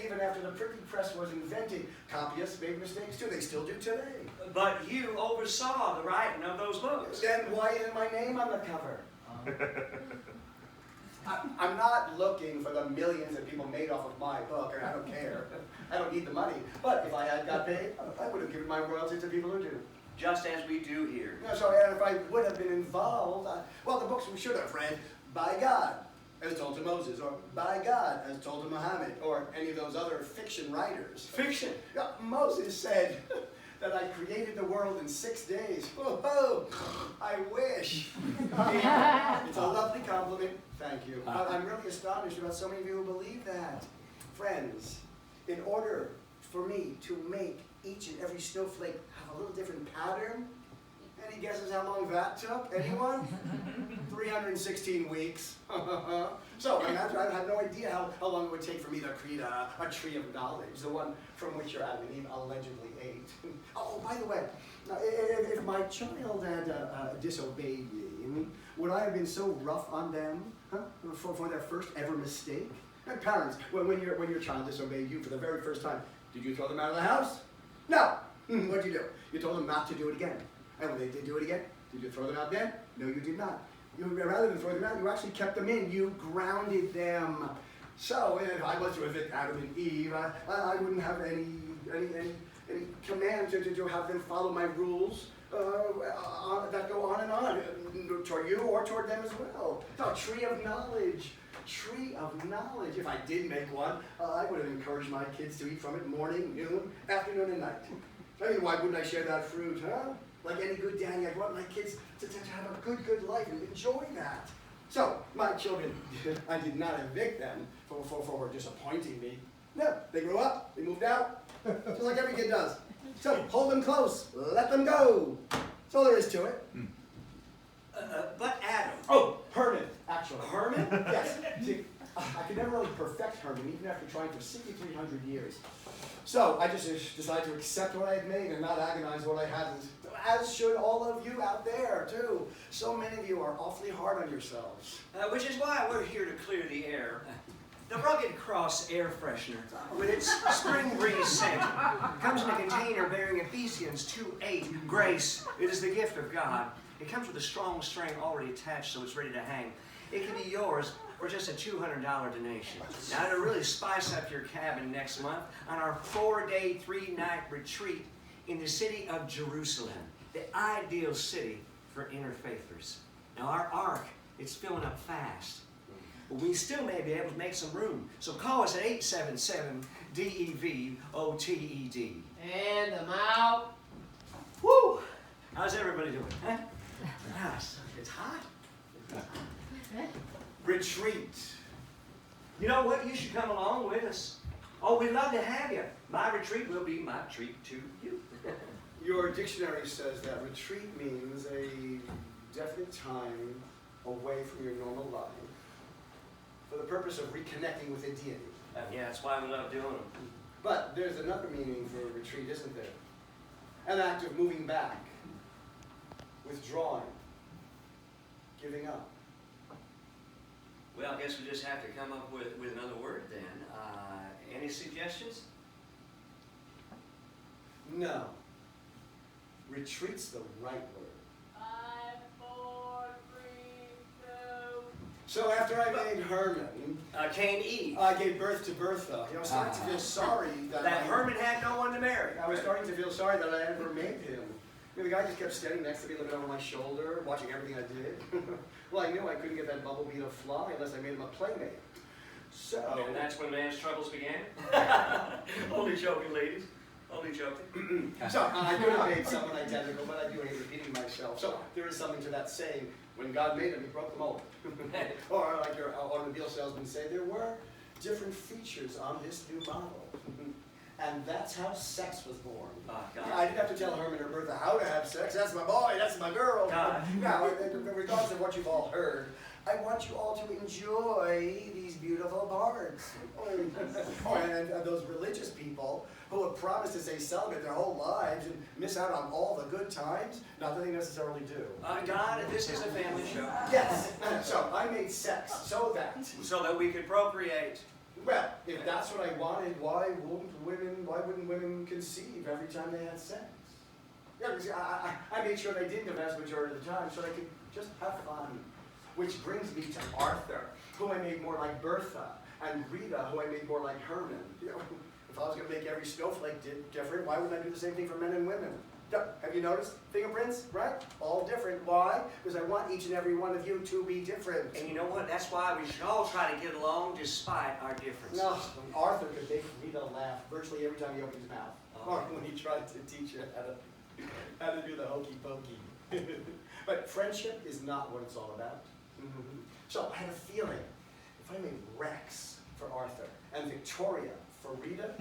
Even after the printing press was invented, copyists made mistakes too. They still do today. But you oversaw the writing of those books. Then why isn't my name on the cover? I'm not looking for the millions that people made off of my book, and I don't care. I don't need the money. But if I had got paid, I would have given my royalties to people who do. Just as we do here. So if I would have been involved, well, the books we should have read, by God, as told to Moses, or by God, as told to Muhammad, or any of those other fiction writers. Fiction? Moses said that I created the world in 6 days. Oh, I wish. It's a lovely compliment. Thank you. I'm really astonished about so many of you who believe that. Friends, in order for me to make each and every snowflake have a little different pattern, any guesses how long that took? Anyone? 316 weeks. So I have no idea how long it would take for me to create a tree of knowledge, the one from which your Adam and Eve allegedly ate. Oh, by the way, if my child had disobeyed me, would I have been so rough on them for their first ever mistake? And parents, when your child disobeyed you for the very first time, did you throw them out of the house? No. What did you do? You told them not to do it again. And when they did do it again, did you throw them out then? No, you did not. Rather than throw them out, you actually kept them in. You grounded them. So if I was to evict Adam and Eve, I wouldn't have any command to have them follow my rules that go on and on, toward you or toward them as well. So, tree of knowledge. Tree of knowledge. If I did make one, I would have encouraged my kids to eat from it morning, noon, afternoon, and night. I mean, why wouldn't I share that fruit, huh? Like any good daddy, I want my kids to have a good life and enjoy that. So, my children, I did not evict them for disappointing me. No, they grew up, they moved out, just like every kid does. So, hold them close, let them go. That's all there is to it. But Adam. Oh, Herman, actually. Herman? Yes. See, I could never really perfect Herman, even after trying for 6,300 years. So I just decided to accept what I had made and not agonize what I hadn't. As should all of you out there, too. So many of you are awfully hard on yourselves. Which is why we're here to clear the air. The Rugged Cross air freshener, with its spring breeze scent, comes in a container bearing Ephesians 2:8. Grace, it is the gift of God. It comes with a strong string already attached, so it's ready to hang. It can be yours for just a $200 donation. Now to really spice up your cabin next month on our 4-day, 3-night retreat in the city of Jerusalem, the ideal city for interfaithers. Now our ark, it's filling up fast. But we still may be able to make some room. So call us at 877-DEVOTED. And I'm out. Woo! How's everybody doing? Huh? Nice. It's hot. Retreat. You know what? You should come along with us. Oh, we'd love to have you. My retreat will be my treat to you. Your dictionary says that retreat means a definite time away from your normal life for the purpose of reconnecting with a deity. Yeah, that's why we love doing them. But there's another meaning for retreat, isn't there? An act of moving back, withdrawing, giving up. Well, I guess we just have to come up with another word then. Any suggestions? No. Retreat's the right word. 5, 4, 3, 2. So after I made Herman, Came Eve. I gave birth to Bertha. I was starting to feel sorry that Herman had no one to marry. I was starting to feel sorry that I ever made him. I mean, the guy just kept standing next to me, looking over my shoulder, watching everything I did. Well, I knew I couldn't get that bumblebee to fly unless I made him a playmate. So... And that's when man's troubles began? Only joking, ladies. Only joking. So, I could have made someone identical, but I do hate repeating myself. So, there is something to that saying, when God made them, he broke them all. Or, like your automobile salesman say, there were different features on this new model. And that's how sex was born. Oh, God. I didn't have to tell Herman or Bertha how to have sex. That's my boy, that's my girl. God. Now, regardless of what you've all heard, I want you all to enjoy these beautiful parts. And those religious people who have promised to stay celibate their whole lives and miss out on all the good times, not that they necessarily do. God, this is a family show. Yes, so I made sex so that... So that we could procreate. Well, if that's what I wanted, why wouldn't women conceive every time they had sex? Yeah, because I made sure they did the vast majority of the time so they could just have fun. Which brings me to Arthur, who I made more like Bertha, and Rita, who I made more like Herman. You know, if I was going to make every snowflake different, why wouldn't I do the same thing for men and women? Have you noticed? Fingerprints, right? All different. Why? Because I want each and every one of you to be different. And you know what? That's why we should all try to get along despite our differences. No, Arthur could make Rita laugh virtually every time he opened his mouth. Or when he tried to teach her how to do the hokey pokey. But friendship is not what it's all about. So I had a feeling, if I made Rex for Arthur and Victoria for Rita,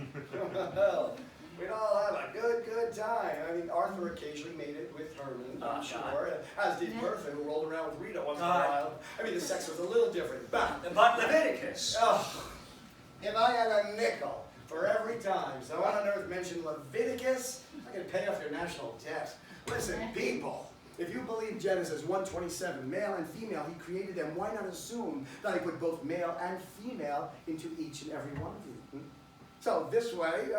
well, we'd all have a good time. I mean, Arthur occasionally made it with Herman, I'm sure, as did Bertha, who rolled around with Rita once in a while. I mean, the sex was a little different, but Leviticus. Oh, if I had a nickel for every time someone on earth mentioned Leviticus, I could pay off your national debt. Listen, people, if you believe Genesis 1:27, male and female, he created them, why not assume that he put both male and female into each and every one of you? So this way,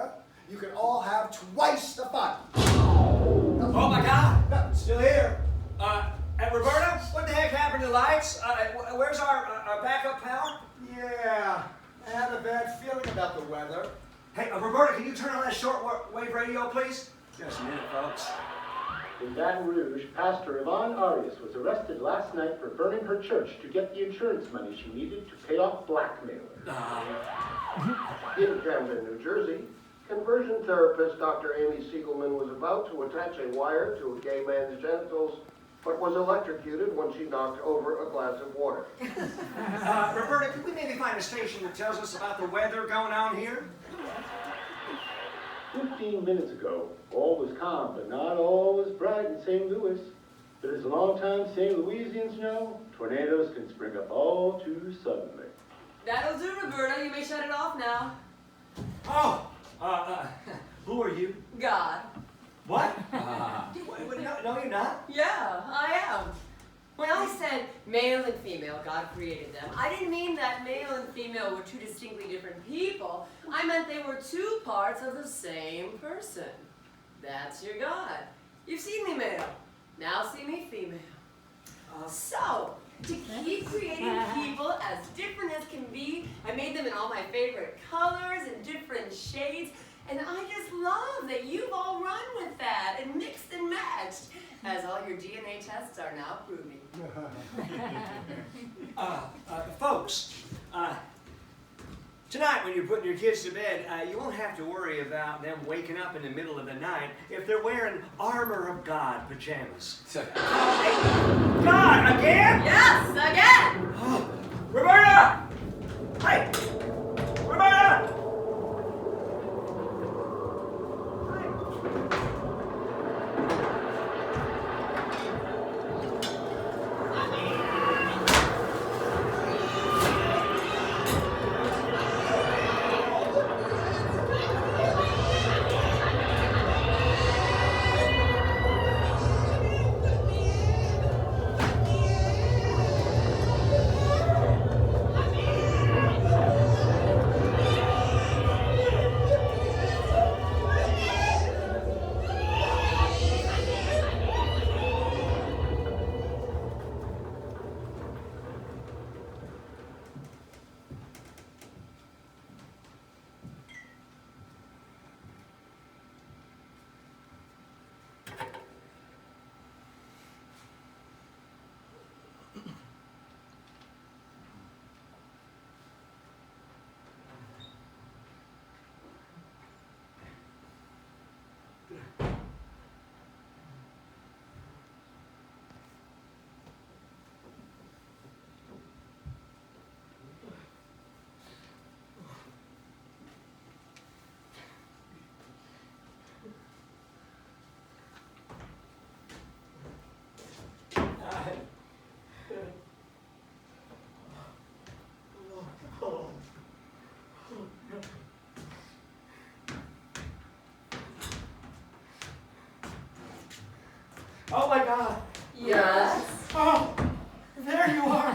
you can all have twice the fun. Oh my God! No, still here. And Roberta, what the heck happened to the lights? Where's our backup power? Yeah, I had a bad feeling about the weather. Hey, Roberta, can you turn on that shortwave radio, please? Just a minute, folks. In Baton Rouge, Pastor Yvonne Arias was arrested last night for burning her church to get the insurance money she needed to pay off blackmailers. In Camden, New Jersey, conversion therapist Dr. Amy Siegelman was about to attach a wire to a gay man's genitals, but was electrocuted when she knocked over a glass of water. Roberta, could we maybe find a station that tells us about the weather going on here? 15 minutes ago, all was calm, but not all was bright in St. Louis. But as a long-time St. Louisians know, tornadoes can spring up all too suddenly. That'll do, Roberta. You may shut it off now. Oh, who are you? God. What? No, you're not. Yeah, I am. When I said male and female, God created them, I didn't mean that male and female were two distinctly different people. I meant they were two parts of the same person. That's your God. You've seen me male. Now see me female. So, to keep creating people as different as can be. I made them in all my favorite colors and different shades. And I just love that you've all run with that and mixed and matched, as all your DNA tests are now proving. Folks, tonight when you're putting your kids to bed, you won't have to worry about them waking up in the middle of the night if they're wearing Armor of God pajamas. God, again? Yes, again! Roberta! Hey! Roberta! Oh my God. Yes. Oh, there you are.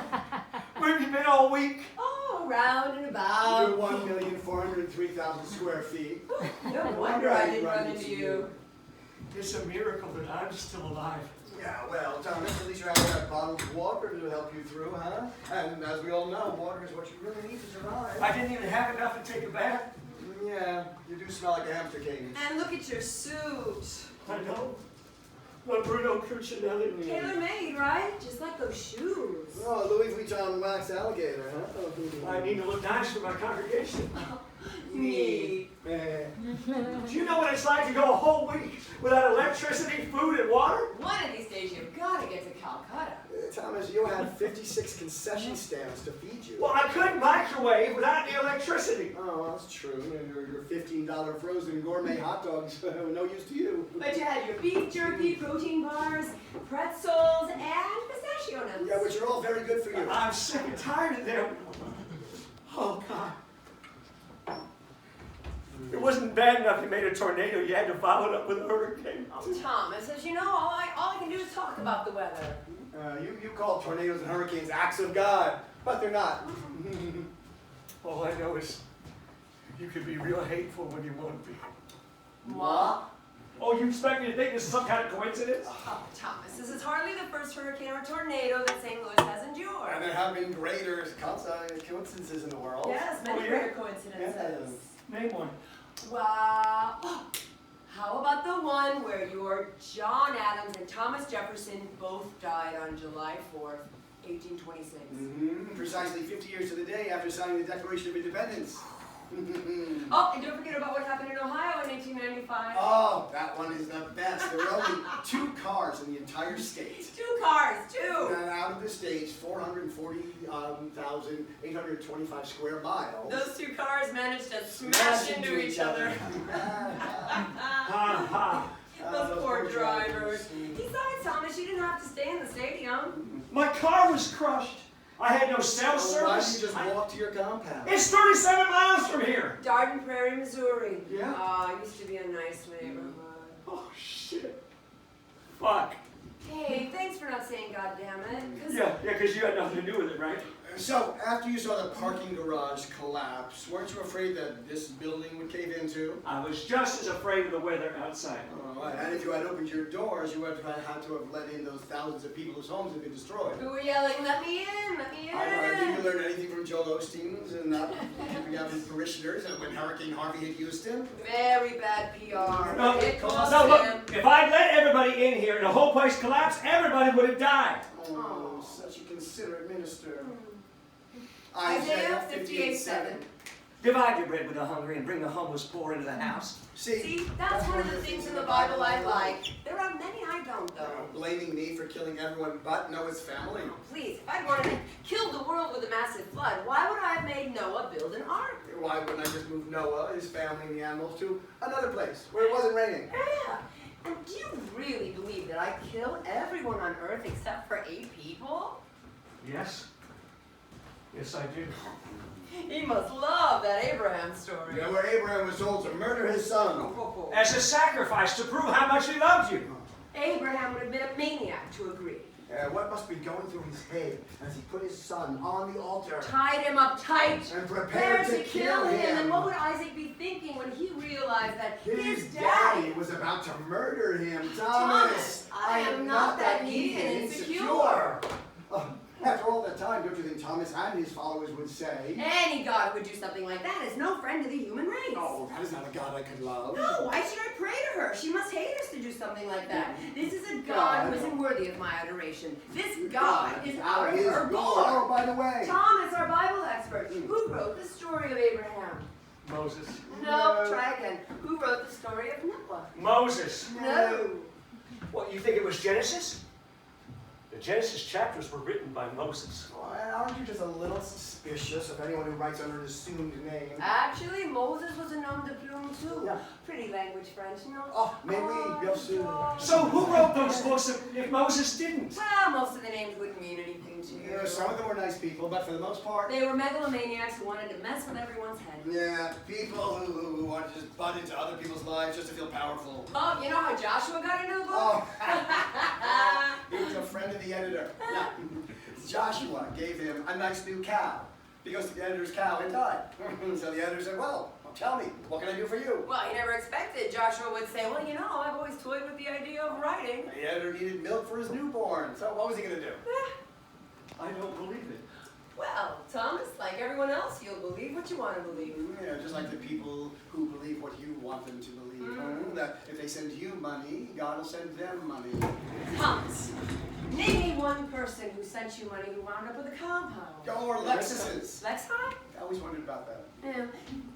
Where have you been all week? Oh, round and about. You're 1,403,000 square feet. No wonder I didn't run into you. It's a miracle that I'm still alive. Yeah, well, Thomas, at least you're having a bottle of water to help you through, huh? And as we all know, water is what you really need to survive. I didn't even have enough to take a bath. Yeah, you do smell like a hamster cage. And look at your suit. I know. But Bruno Cucinelli. Tailor-made, right? Just like those shoes. Oh, Louis Vuitton wax alligator, huh? I need to look nice for my congregation. Neat. Do you know what it's like to go a whole week without electricity, food, and water? One of these days you've got to get to Calcutta. Thomas, you had 56 concession stands to feed you. Well, I couldn't microwave without the electricity. Oh, that's true. And your $15 frozen gourmet hot dogs were no use to you. But you had your beef jerky, protein bars, pretzels, and pistachio nuts. Yeah, which are all very good for you. I'm sick and tired of them. Oh, God. It wasn't bad enough you made a tornado. You had to follow it up with a hurricane. Oh, Thomas, as you know, all I can do is talk about the weather. You call tornadoes and hurricanes acts of God, but they're not. All I know is you can be real hateful when you want to be. What? Oh, you expect me to think this is some kind of coincidence? Oh, Thomas, this is hardly the first hurricane or tornado that St. Louis has endured. And there have been greater coincidences in the world. Yes, many Oh, yeah? greater coincidences. Yes. Name one. Well, how about the one where your John Adams and Thomas Jefferson both died on July 4th, 1826? Precisely 50 years to the day after signing the Declaration of Independence. Oh, and don't forget about what happened in Ohio in 1895. Oh, that one is the best. There were only 2 cars in the entire state. 2 cars, 2! And out of the state's 440,825 square miles. Those 2 cars managed to smash into each other. Those poor drivers. Besides, Thomas, you didn't have to stay in the stadium. My car was crushed. I had no cell So why don't service. you just walk to your compound? It's 37 miles from here. Darden Prairie, Missouri. Yeah. Ah, used to be a nice neighborhood. Oh, shit. Fuck. Hey, thanks for not saying goddamn it. 'Cause Yeah, because you had nothing to do with it, right? So, after you saw the parking garage collapse, weren't you afraid that this building would cave in too? I was just as afraid of the weather outside. Oh, and if you had opened your doors, you would have had to have let in those thousands of people whose homes had been destroyed. Who were yelling, let me in, let me in? Did you learn anything from Joel Osteen's and not keeping out his parishioners when Hurricane Harvey hit Houston? Very bad PR. No, It cost no, him. look, if I'd let everybody in here and the whole place collapsed, everybody would have died. Oh, such a considerate minister. Isaiah 58:7. Divide your bread with the hungry and bring the homeless poor into the house. See, that's one of the things in the Bible I like. There are many I don't, though. Blaming me for killing everyone but Noah's family. Please, if I'd wanted to kill the world with a massive flood, why would I have made Noah build an ark? Why wouldn't I just move Noah, his family, and the animals to another place where it wasn't raining? Yeah. And do you really believe that I kill everyone on earth except for 8 people? Yes. Yes, I do. He must love that Abraham story. You know, where Abraham was told to murder his son. As a sacrifice to prove how much he loved you. Abraham would have been a maniac to agree. What must be going through his head as he put his son on the altar? Tied him up tight. And prepared to kill him. And what would Isaac be thinking when he realized that His daddy was about to murder him. Thomas, I am not that needy and insecure. After all that time, don't you think Thomas and his followers would say, Any God who would do something like that is no friend to the human race. "Oh, that is not a God I could love." No, why should I pray to her? She must hate us to do something like that. This is a God who isn't worthy of my adoration. This God is out of her gore. Oh, by the way. Thomas, our Bible expert, who wrote the story of Abraham? Moses. No, try again. Who wrote the story of Noah? Moses. No. What, you think it was Genesis? The Genesis chapters were written by Moses. Well, aren't you just a little suspicious of anyone who writes under an assumed name? Actually, Moses was a nom de plume too. Yeah. Pretty language French, no? Oh, mais oui, bien sûr. So who wrote those books if Moses didn't? Well, most of the names wouldn't mean anything to you. Yeah, some of them were nice people, but for the most part, They were megalomaniacs who wanted to mess with everyone's head. yeah, people who want to just butt into other people's lives just to feel powerful. Oh, you know how Joshua got into the book? Oh, he was a friend of the editor. Yeah. Joshua gave him a nice new cow because the editor's cow had died. So the editor said, well, tell me, what can I do for you? Well, he never expected Joshua would say, well, you know, I've always toyed with the idea of writing. The editor needed milk for his newborn, so what was he going to do? I don't believe it. Well, Thomas, like everyone else, you'll believe what you want to believe. Yeah, just like the people who believe what you want them to believe. That if they send you money, God will send them money. Thomas, name me one person who sent you money who wound up with a compound. Or Lexuses. Lexi? I always wondered about that. Yeah.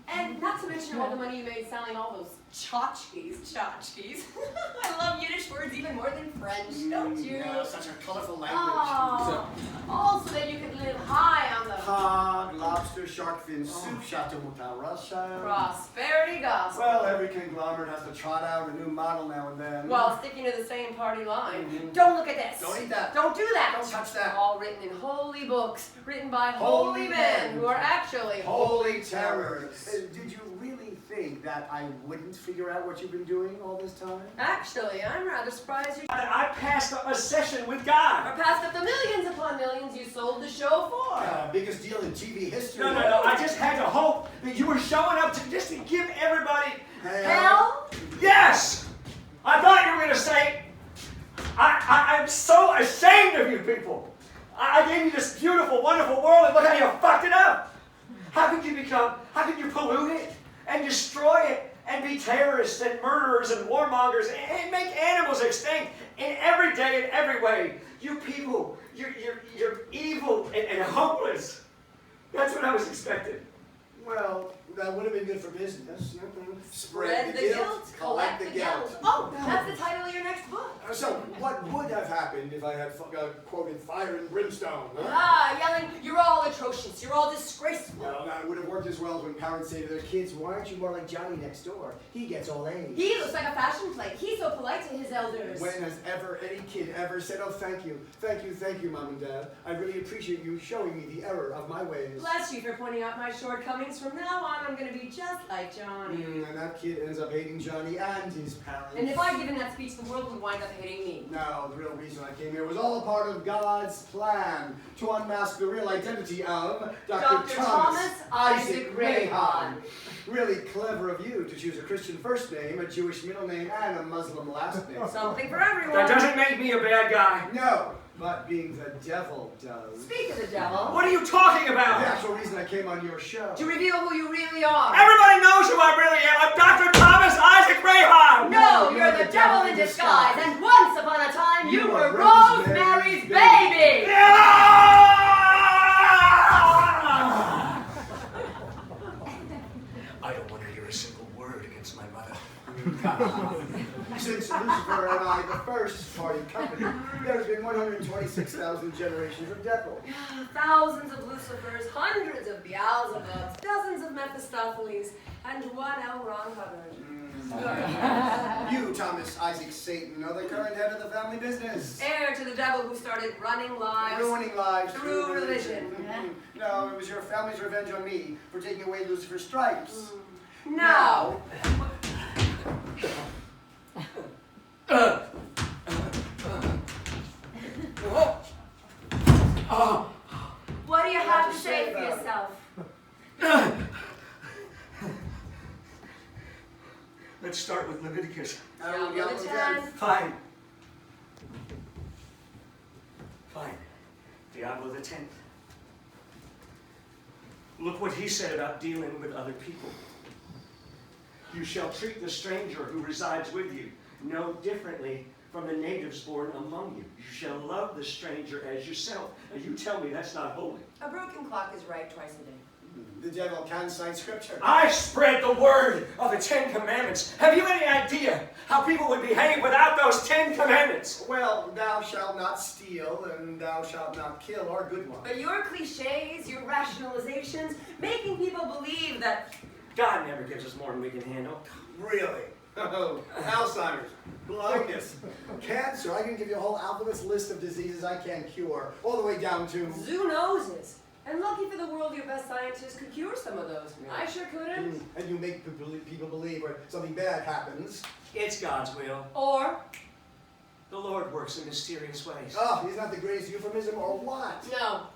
And not to mention all the money you made selling all those tchotchkes. I love Yiddish words even more than French, don't you? Yeah, such a colorful language. Oh, also that you could live high on the Hog, lobster, shark fin soup, chateau mouton Russia. prosperity gospel. Well, every conglomerate has to trot out a new model now and then. While sticking to the same party line. Don't look at this. Don't eat that. Don't do that. Don't touch that. All written in holy books, written by holy men who are actually Holy terrors. Did you really think that I wouldn't figure out what you've been doing all this time? Actually, I'm rather surprised you I passed a session with God. are passed up the millions upon millions you sold the show for. Biggest deal in TV history. No. I just had to hope that you were showing up to just to give everybody Hell? Yes! I thought you were going to say, I'm so ashamed of you people. I gave you this beautiful, wonderful world, and look how you fucked it up. How could you pollute it and destroy it and be terrorists and murderers and warmongers and make animals extinct in every day and every way? You people, you're evil and hopeless. That's what I was expecting. Well, that would have been good for business. Spread the guilt, collect the guilt. Oh, that's the title of your next book. So, what would have happened if I had quoted fire and brimstone? Huh? Ah, yelling, you're all atrocious, you're all disgraceful. Well, that would have worked as well as when parents say to their kids, why aren't you more like Johnny next door? He gets all A's. He looks like a fashion plate. He's so polite to his elders. When has any kid ever said, oh, thank you, Mom and Dad. I really appreciate you showing me the error of my ways. Bless you for pointing out my shortcomings. From now on, I'm gonna be just like Johnny. And that kid ends up hating Johnny and his parents. And if I'd given that speech, the world would wind up hating me. No, the real reason I came here was all a part of God's plan to unmask the real identity of Dr. Thomas Isaac Rahan. Really clever of you to choose a Christian first name, a Jewish middle name, and a Muslim last name. Something for everyone. That doesn't make me a bad guy. No, but being the devil does. Speak of the devil. What are you talking The about? actual reason I came on your show. To reveal who you really are. Everybody knows who I really am. I'm Dr. Thomas Isaac Rahan. No, you're the devil in disguise. And once upon a time, you were Rosemary's baby. I don't want to hear a single word against my mother. Since Lucifer and I, the first party company, there's been 126,000 generations of devil. Thousands of Lucifers, hundreds of Beelzebubs, dozens of Mephistopheles, and one L. Ron Hubbard. You, Thomas Isaac Satan, are the current head of the family business. Heir to the devil who started running lives. Ruining lives through religion. No, it was your family's revenge on me for taking away Lucifer's stripes. No. What do you have to say for yourself? Let's start with Leviticus. Down to the 10. Fine. Fine. Diablo the 10th. Look what he said about dealing with other people. You shall treat the stranger who resides with you no differently from the natives born among you. You shall love the stranger as yourself. And you tell me that's not holy. A broken clock is right twice a day. The devil can cite scripture. I spread the word of the 10 Commandments. Have you any idea how people would behave without those 10 Commandments? Well, thou shalt not steal, and thou shalt not kill are good ones. But your cliches, your rationalizations, making people believe that God never gives us more than we can handle. Really? Oh, Alzheimer's, blindness, cancer. I can give you a whole alphabet's list of diseases I can't cure, all the way down to zoonoses. And lucky for the world, your best scientists could cure some of those. I sure couldn't. And you make people believe when something bad happens. It's God's will. Or, The Lord works in mysterious ways. Oh, he's not the greatest euphemism or what? no,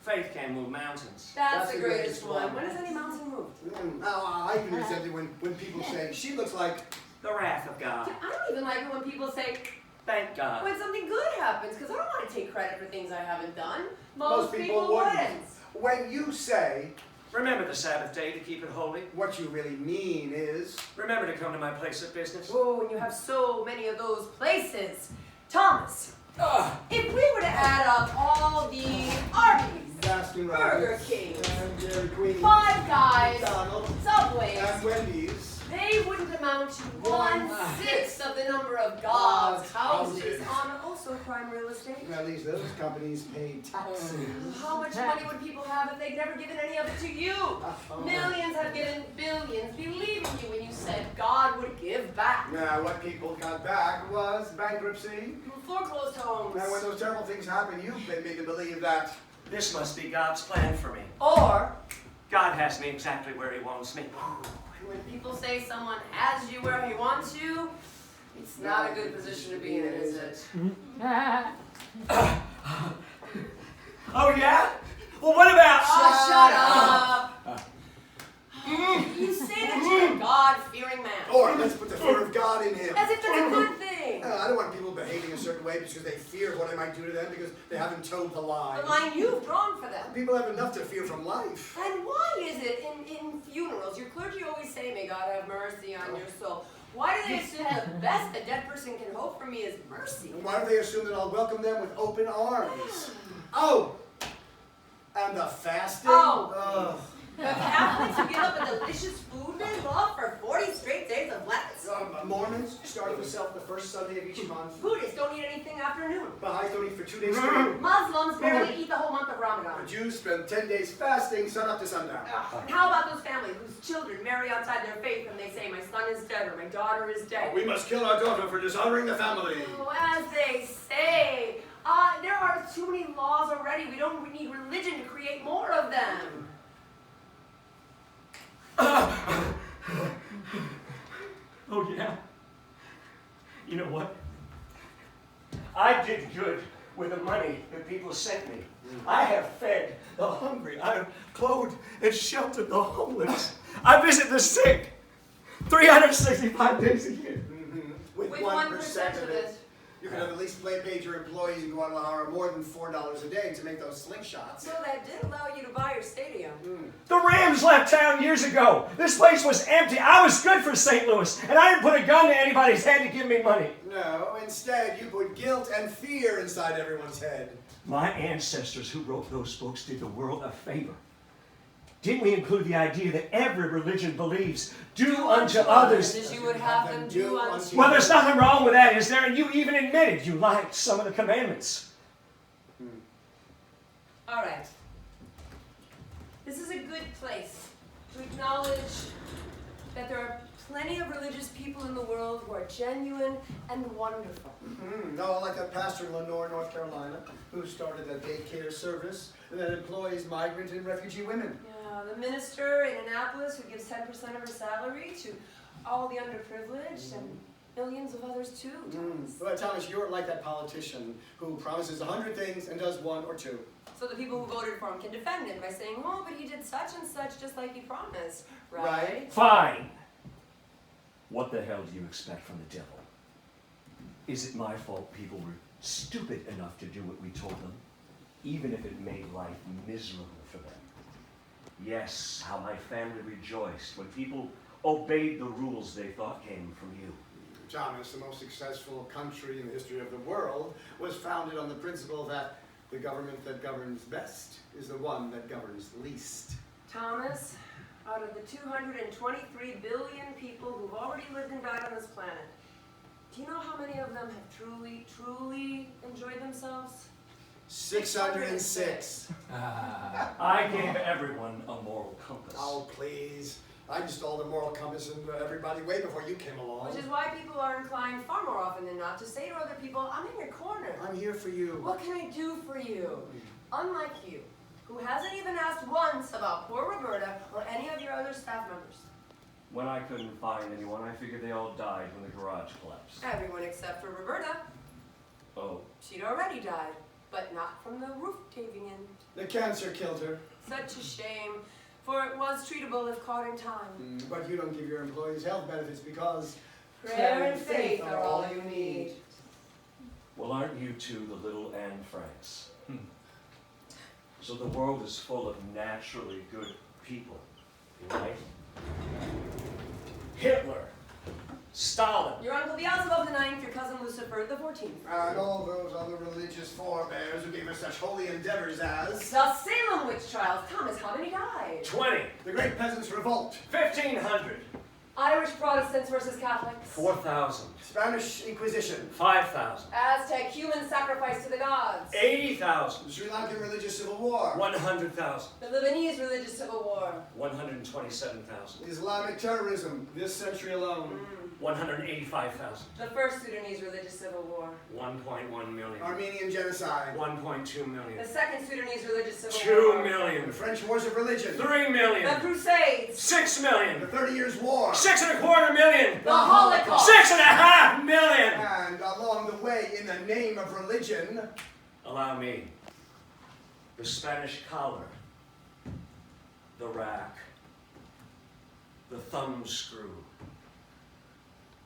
Faith can move mountains. that's the greatest one. When has any mountain moved? I can resent it when people say, she looks like... The wrath of God. I don't even like it when people say, Thank God. when something good happens, because I don't want to take credit for things I haven't done. Most people wouldn't. wouldn't. When you say, Remember the Sabbath day to keep it holy. what you really mean is... Remember to come to my place of business. Oh, and you have so many of those places. Thomas, Ugh. if we were to add up all the Arby's, Baskin Burger Robbins, King, and Dairy Queen, Five Guys, McDonald's, Subways, and Wendy's, they wouldn't amount to 1/6 of the number of God's houses on also prime real estate. and at least those companies pay taxes. How much money would people have if they'd never given any of it to you? Millions have given billions, believing you when you said God would give back. Now, what people got back was bankruptcy. Foreclosed homes. Now, when those terrible things happen, you made me believe that... This must be God's plan for me. Or, God has me exactly where he wants me. when people say someone has you where he wants you, it's not a good position to be in, is it? Oh yeah? Well, what about... Oh, shut up! You say that you're a God-fearing man. Or let's put the fear of God in him. As if that's a good thing. I don't want people behaving a certain way because they fear what I might do to them because they haven't told the lie. The line you've drawn for them. People have enough to fear from life. And why is it in funerals, your clergy always say, may God have mercy on your soul. Why do they assume the best a dead person can hope for me is mercy? And why do they assume that I'll welcome them with open arms? Oh! And the fasting? Oh. Ugh. The Catholics who give up a delicious food they love for 40 straight days of Lent. Mormons start with self the first Sunday of each month. Buddhists don't eat anything after noon. Baha'is don't eat for 2 days straight. Muslims barely eat the whole month of Ramadan. The Jews spend 10 days fasting, sun up to sundown. And how about those families whose children marry outside their faith and they say, my son is dead or my daughter is dead? We must kill our daughter for dishonoring the family. Oh, as they say, there are too many laws already. We don't need religion to create more of them. Oh, yeah? You know what? I did good with the money that people sent me. I have fed the hungry. I have clothed and sheltered the homeless. I visit the sick 365 days a year. With 1% of it. You could have at least paid your employees in Guadalajara more than $4 a day to make those slingshots. So that did allow you to buy your stadium. The Rams left town years ago. This place was empty. I was good for St. Louis, and I didn't put a gun to anybody's head to give me money. No, instead you put guilt and fear inside everyone's head. My ancestors who wrote those books did the world a favor. Didn't we include the idea that every religion believes, do unto others as you would have them do unto you? Well, there's nothing wrong with that, is there? And you even admitted you liked some of the commandments. All right. This is a good place to acknowledge that there are plenty of religious people in the world who are genuine and wonderful. No, like that pastor in Lenore, North Carolina, who started a daycare service that employs migrant and refugee women. Yeah, the minister in Annapolis who gives 10% of her salary to all the underprivileged and millions of others too. Thomas. But Thomas, you're like that politician who promises 100 things and does 1 or 2. So the people who voted for him can defend him by saying, oh, but he did such and such just like he promised, right? Fine. What the hell do you expect from the devil? Is it my fault people were stupid enough to do what we told them, even if it made life miserable for them? Yes, how my family rejoiced when people obeyed the rules they thought came from you. Thomas, the most successful country in the history of the world, was founded on the principle that the government that governs best is the one that governs least. Thomas, out of the 223 billion people who've already lived and died on this planet, do you know how many of them have truly, truly enjoyed themselves? 606. I gave everyone a moral compass. Oh, please. I installed a moral compass in everybody way before you came along. Which is why people are inclined far more often than not to say to other people, I'm in your corner. I'm here for you. What can I do for you? Unlike you, who hasn't even asked once about poor Roberta or any of your other staff members. When I couldn't find anyone, I figured they all died when the garage collapsed. Everyone except for Roberta. Oh. She'd already died, but not from the roof caving in. The cancer killed her. Such a shame, for it was treatable if caught in time. But you don't give your employees health benefits because Prayer and faith are all you need. Well, aren't you two the little Anne Franks? So the world is full of naturally good people, right? Hitler, Stalin. Your uncle Beelzebub the Ninth, your cousin Lucifer the 14th. and all those other religious forebears who gave us such holy endeavors as The Salem witch trials. Thomas, how many died? 20. the Great Peasants' Revolt, 1,500. Irish Protestants versus Catholics. 4,000. Spanish Inquisition, 5,000. Aztec human sacrifice to the gods. 80,000. the Sri Lankan Religious Civil War, 100,000. The Lebanese religious civil war. 127,000. Islamic terrorism this century alone, 185,000. The first Sudanese religious civil war. 1.1 million. Armenian Genocide, 1.2 The million. second Sudanese religious civil 2 war. the million. French Wars of Religion, 3 The million. Crusades. 6 the million. 30 Years' War, 6.25 million. The Holocaust. 6.5 million. and along the way, in the name of religion, Allow me. The Spanish collar. The rack. The thumb screw.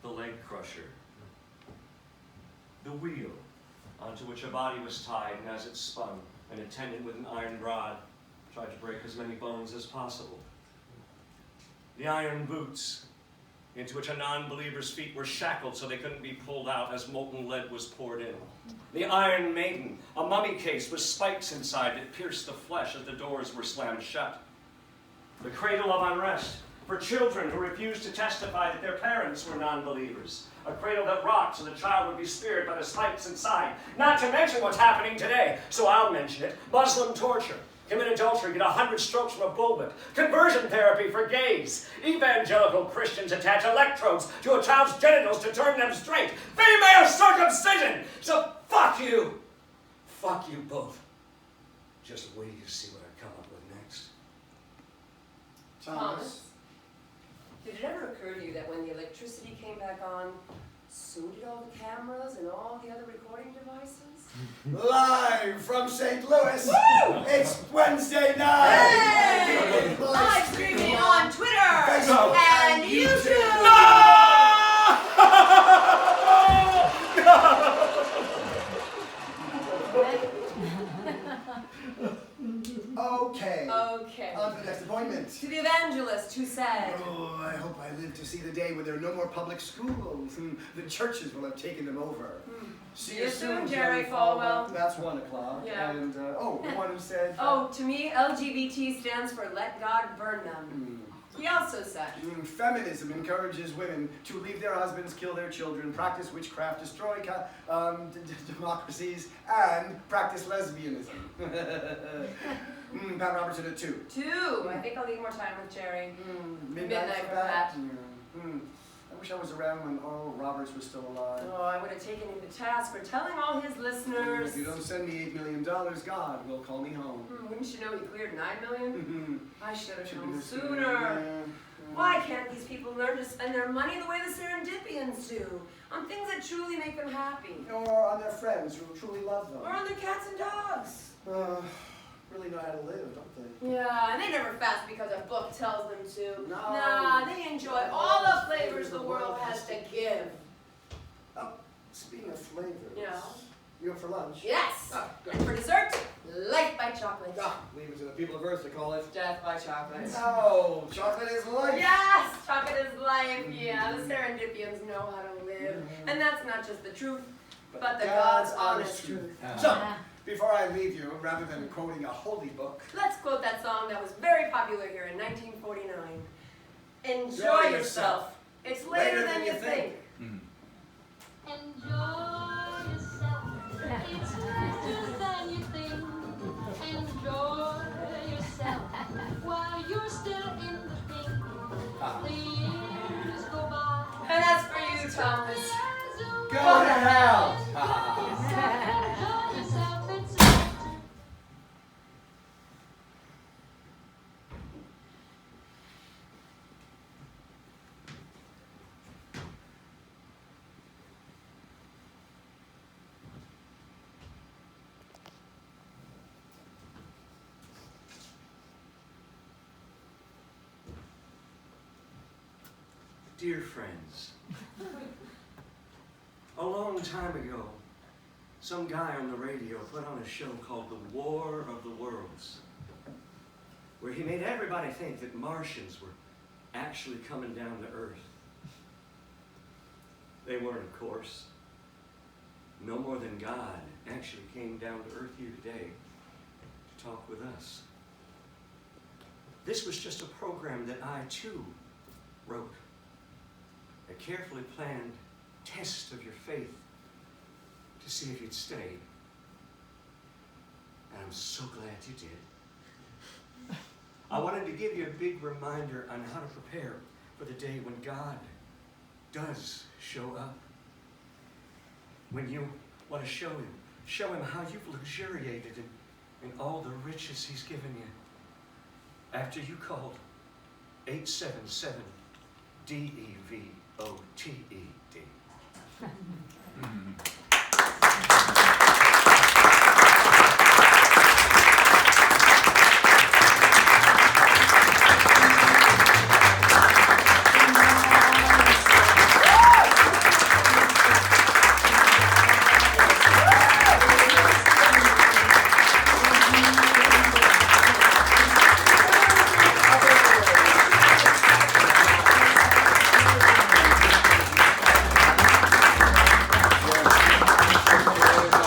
The leg crusher. The wheel onto which a body was tied, and as it spun, an attendant with an iron rod tried to break as many bones as possible. The iron boots, into which a non-believer's feet were shackled so they couldn't be pulled out as molten lead was poured in. The Iron Maiden, a mummy case with spikes inside that pierced the flesh as the doors were slammed shut. The cradle of unrest, for children who refused to testify that their parents were non-believers. A cradle that rocked so the child would be speared by the spikes inside. Not to mention what's happening today, so I'll mention it. Muslim torture. Commit adultery, get 100 strokes from a bullwhip. Conversion therapy for gays. Evangelical Christians attach electrodes to a child's genitals to turn them straight. Female circumcision! So fuck you. Fuck you both. Just wait to see what I come up with next. Thomas, electricity came back on, so did all the cameras and all the other recording devices. Live from St. Louis, it's Wednesday night. Hey! Live streaming on Twitter Facebook and YouTube. Okay. Okay. On to the next appointment. To the evangelist who said, Oh, I hope I live to see the day when there are no more public schools and the churches will have taken them over. See you soon, Jerry Falwell. That's 1 o'clock. Yeah. And, the one who said... Oh, to me, LGBT stands for let God burn them. He also said, Feminism encourages women to leave their husbands, kill their children, practice witchcraft, destroy democracies, and practice lesbianism. Pat Robertson at 2. 2. I think I'll need more time with Jerry. Midnight for that. I wish I was around when Oral Roberts was still alive. Oh, I would have taken him to task for telling all his listeners. If you don't send me $8 million, God will call me home. Wouldn't you know he cleared $9 million? I should have known been sooner. Why can't these people learn to spend their money the way the Serendipians do? On things that truly make them happy. Or on their friends who truly love them. Or on their cats and dogs. Really know how to live, don't they? Yeah, and they never fast because a book tells them to. No. Nah, they enjoy all the flavors the world has to give. Oh, speaking of flavors. Yeah. You up for lunch? Yes! Good. And for dessert, life by chocolate. Leave it to the people of Earth to call it. Death by chocolate. Oh, chocolate is life. Yes! Chocolate is life, yeah. The Serendipians know how to live. And that's not just the truth, but the God's honest truth. So, before I leave you, rather than quoting a holy book, Let's quote that song that was very popular here in 1949. Enjoy yourself. It's later than you think. Enjoy yourself. It's later than you think. Enjoy yourself while you're still in the thing. The years go by. And that's for you, Thomas. go to hell! Enjoy yourself. It's Dear friends, a long time ago, some guy on the radio put on a show called The War of the Worlds, where he made everybody think that Martians were actually coming down to Earth. They weren't, of course. No more than God actually came down to Earth here today to talk with us. This was just a program that I, too, wrote. A carefully planned test of your faith to see if you'd stay. And I'm so glad you did. I wanted to give you a big reminder on how to prepare for the day when God does show up. When you want to show him how you've luxuriated in all the riches he's given you. After you called 877 DEVOTED.